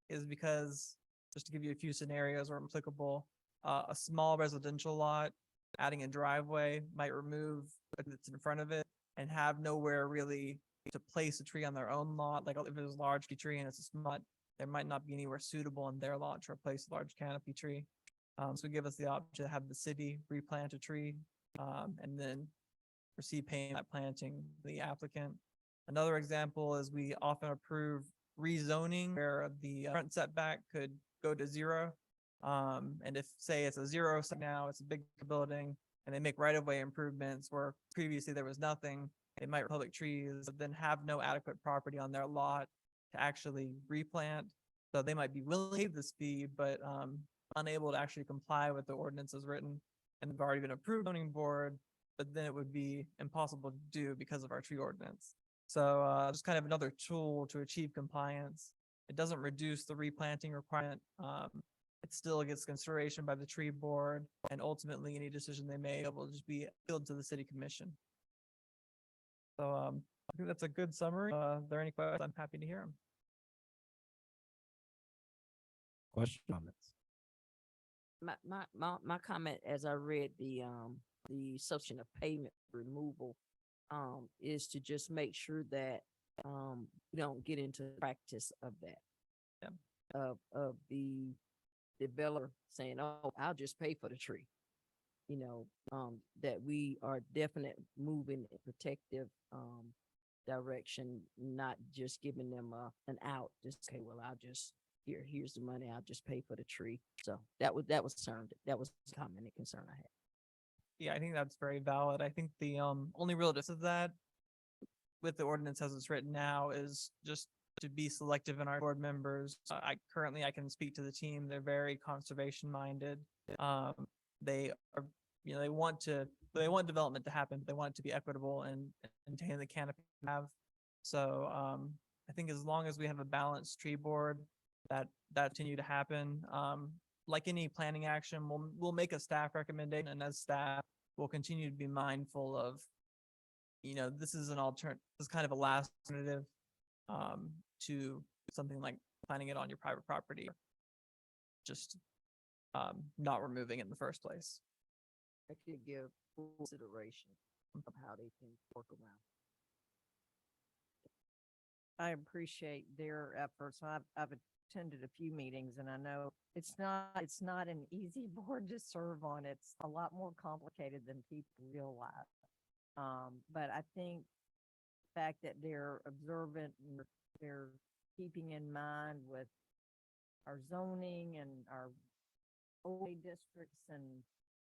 is because, just to give you a few scenarios where applicable, a small residential lot, adding a driveway might remove what's in front of it and have nowhere really to place a tree on their own lot. Like if there's a large tree and it's a small lot, there might not be anywhere suitable in their lot to replace a large canopy tree. So give us the option to have the city replant a tree and then receive payment at planting the applicant. Another example is we often approve rezoning where the front setback could go to 0. And if say it's a 0 now, it's a big building and they make right-of-way improvements where previously there was nothing, they might public trees, but then have no adequate property on their lot to actually replant. So they might be willing to pay this fee, but unable to actually comply with the ordinance as written, and they've already been approved zoning board, but then it would be impossible to do because of our tree ordinance. So just kind of another tool to achieve compliance. It doesn't reduce the replanting requirement. It still gets consideration by the tree board, and ultimately any decision they make will just be appealed to the city commission. So I think that's a good summary. If there are any questions, I'm happy to hear them. Questions, comments? My comment as I read the substitution of payment removal is to just make sure that we don't get into practice of that. Yeah. Of the developer saying, "Oh, I'll just pay for the tree." That we are definitely moving in protective direction, not just giving them an out. Just say, "Well, here's the money. I'll just pay for the tree." So that was the comment and concern I had. Yeah, I think that's very valid. I think the only real difference of that with the ordinance as it's written now is just to be selective in our board members. I can speak to the team. They're very conservation minded. They are, they want development to happen, but they want it to be equitable and maintain the canopy we have. So I think as long as we have a balanced tree board, that continue to happen. Like any planning action, we'll make a staff recommendation, and as staff, we'll continue to be mindful of, this is kind of a last alternative to something like planting it on your private property, just not removing it in the first place. actually give full consideration of how they can work around. I appreciate their efforts. I've attended a few meetings and I know it's not an easy board to serve on. It's a lot more complicated than people realize. But I think the fact that they're observant and they're keeping in mind with our zoning and our OA districts and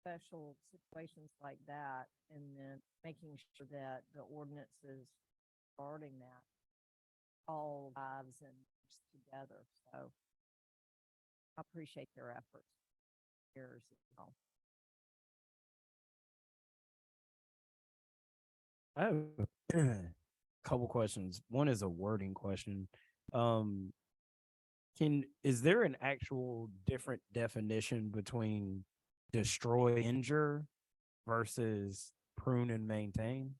special situations like that, and then making sure that the ordinances regarding that all lives and works together. So I appreciate their efforts. Yours as well. I have a couple questions. One is a wording question. Is there an actual different definition between destroy, injure versus prune and maintain?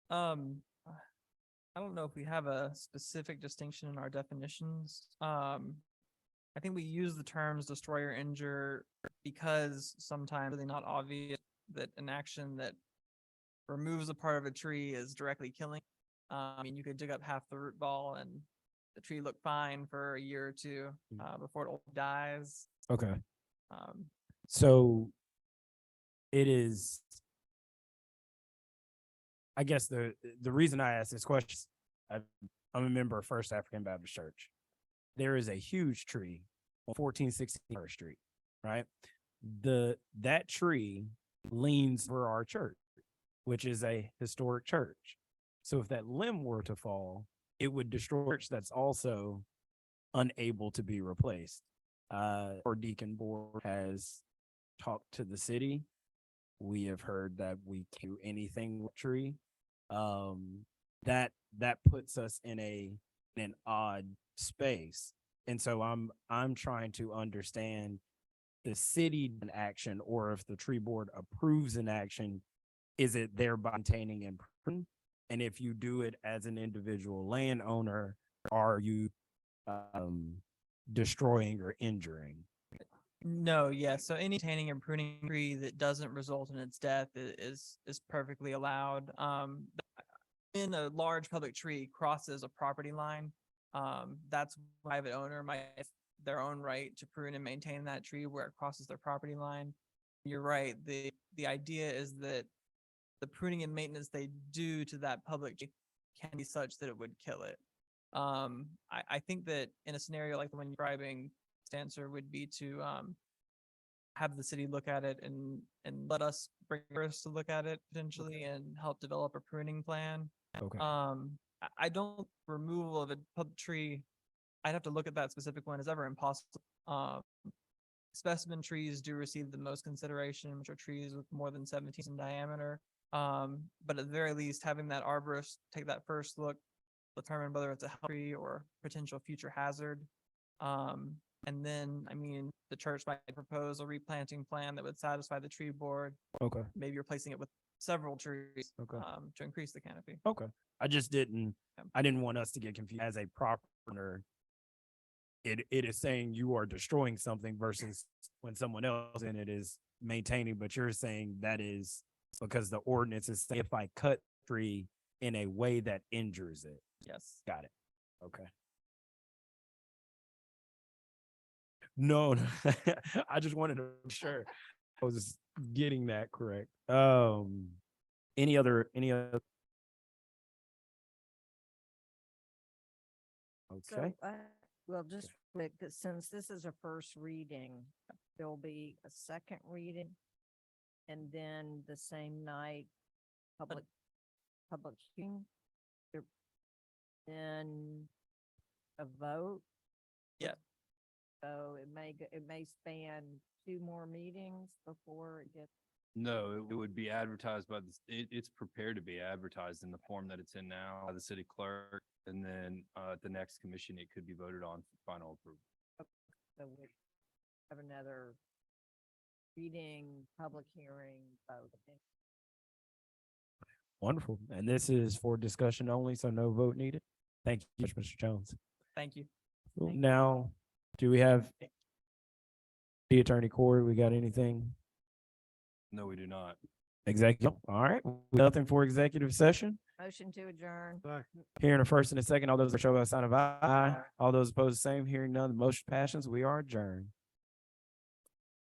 I don't know if we have a specific distinction in our definitions. I think we use the terms destroy or injure because sometimes they're not obvious that an action that removes a part of a tree is directly killing. I mean, you could dig up half the root ball and the tree look fine for a year or two before it dies. Okay. Um, So it is, I guess the reason I asked this question, I'm a member of First African Baptist Church. There is a huge tree on 1416 First Street, right? That tree leans for our church, which is a historic church. So if that limb were to fall, it would destroy a church that's also unable to be replaced. Our deacon board has talked to the city. We have heard that we can't do anything with tree. That puts us in an odd space. And so I'm trying to understand the city in action, or if the tree board approves an action, is it thereby maintaining and pruning? And if you do it as an individual landowner, are you destroying or injuring? No, yeah. So any maintaining and pruning tree that doesn't result in its death is perfectly allowed. When a large public tree crosses a property line, that's private owner might have their own right to prune and maintain that tree where it crosses their property line. You're right. The idea is that the pruning and maintenance they do to that public tree can be such that it would kill it. I think that in a scenario like the one you're describing, the answer would be to have the city look at it and let us bring us to look at it potentially and help develop a pruning plan. Okay. I don't removal of a public tree. I'd have to look at that specific one is ever impossible. Specimen trees do receive the most consideration, which are trees with more than 17 in diameter. But at the very least, having that arborist take that first look, determine whether it's a health tree or potential future hazard. And then, I mean, the church might propose a replanting plan that would satisfy the tree board. Okay. Maybe replacing it with several trees Okay. to increase the canopy. Okay. I didn't want us to get confused as a property owner. It is saying you are destroying something versus when someone else in it is maintaining, but you're saying that is because the ordinance is saying if I cut tree in a way that injures it. Yes. Got it. Okay. No, I just wanted to make sure I was getting that correct. Any other? Okay. So, well, just quick, that since this is a first reading, there'll be a second reading. And then the same night, public hearing. Then a vote. Yeah. So it may span 2 more meetings before it gets. No, it would be advertised by it's prepared to be advertised in the form that it's in now by the city clerk. And then at the next commission, it could be voted on for final approval. So we have another reading, public hearing, vote. Wonderful. And this is for discussion only, so no vote needed. Thank you, Mr. Jones. Thank you. Now, do we have the Attorney Corey? We got anything? No, we do not. Executive, all right, nothing for executive session. Motion to adjourn. Hearing a first and a second, all those that show by the sign of aye. All those opposed, same. Hearing none, the motion passes. We are adjourned.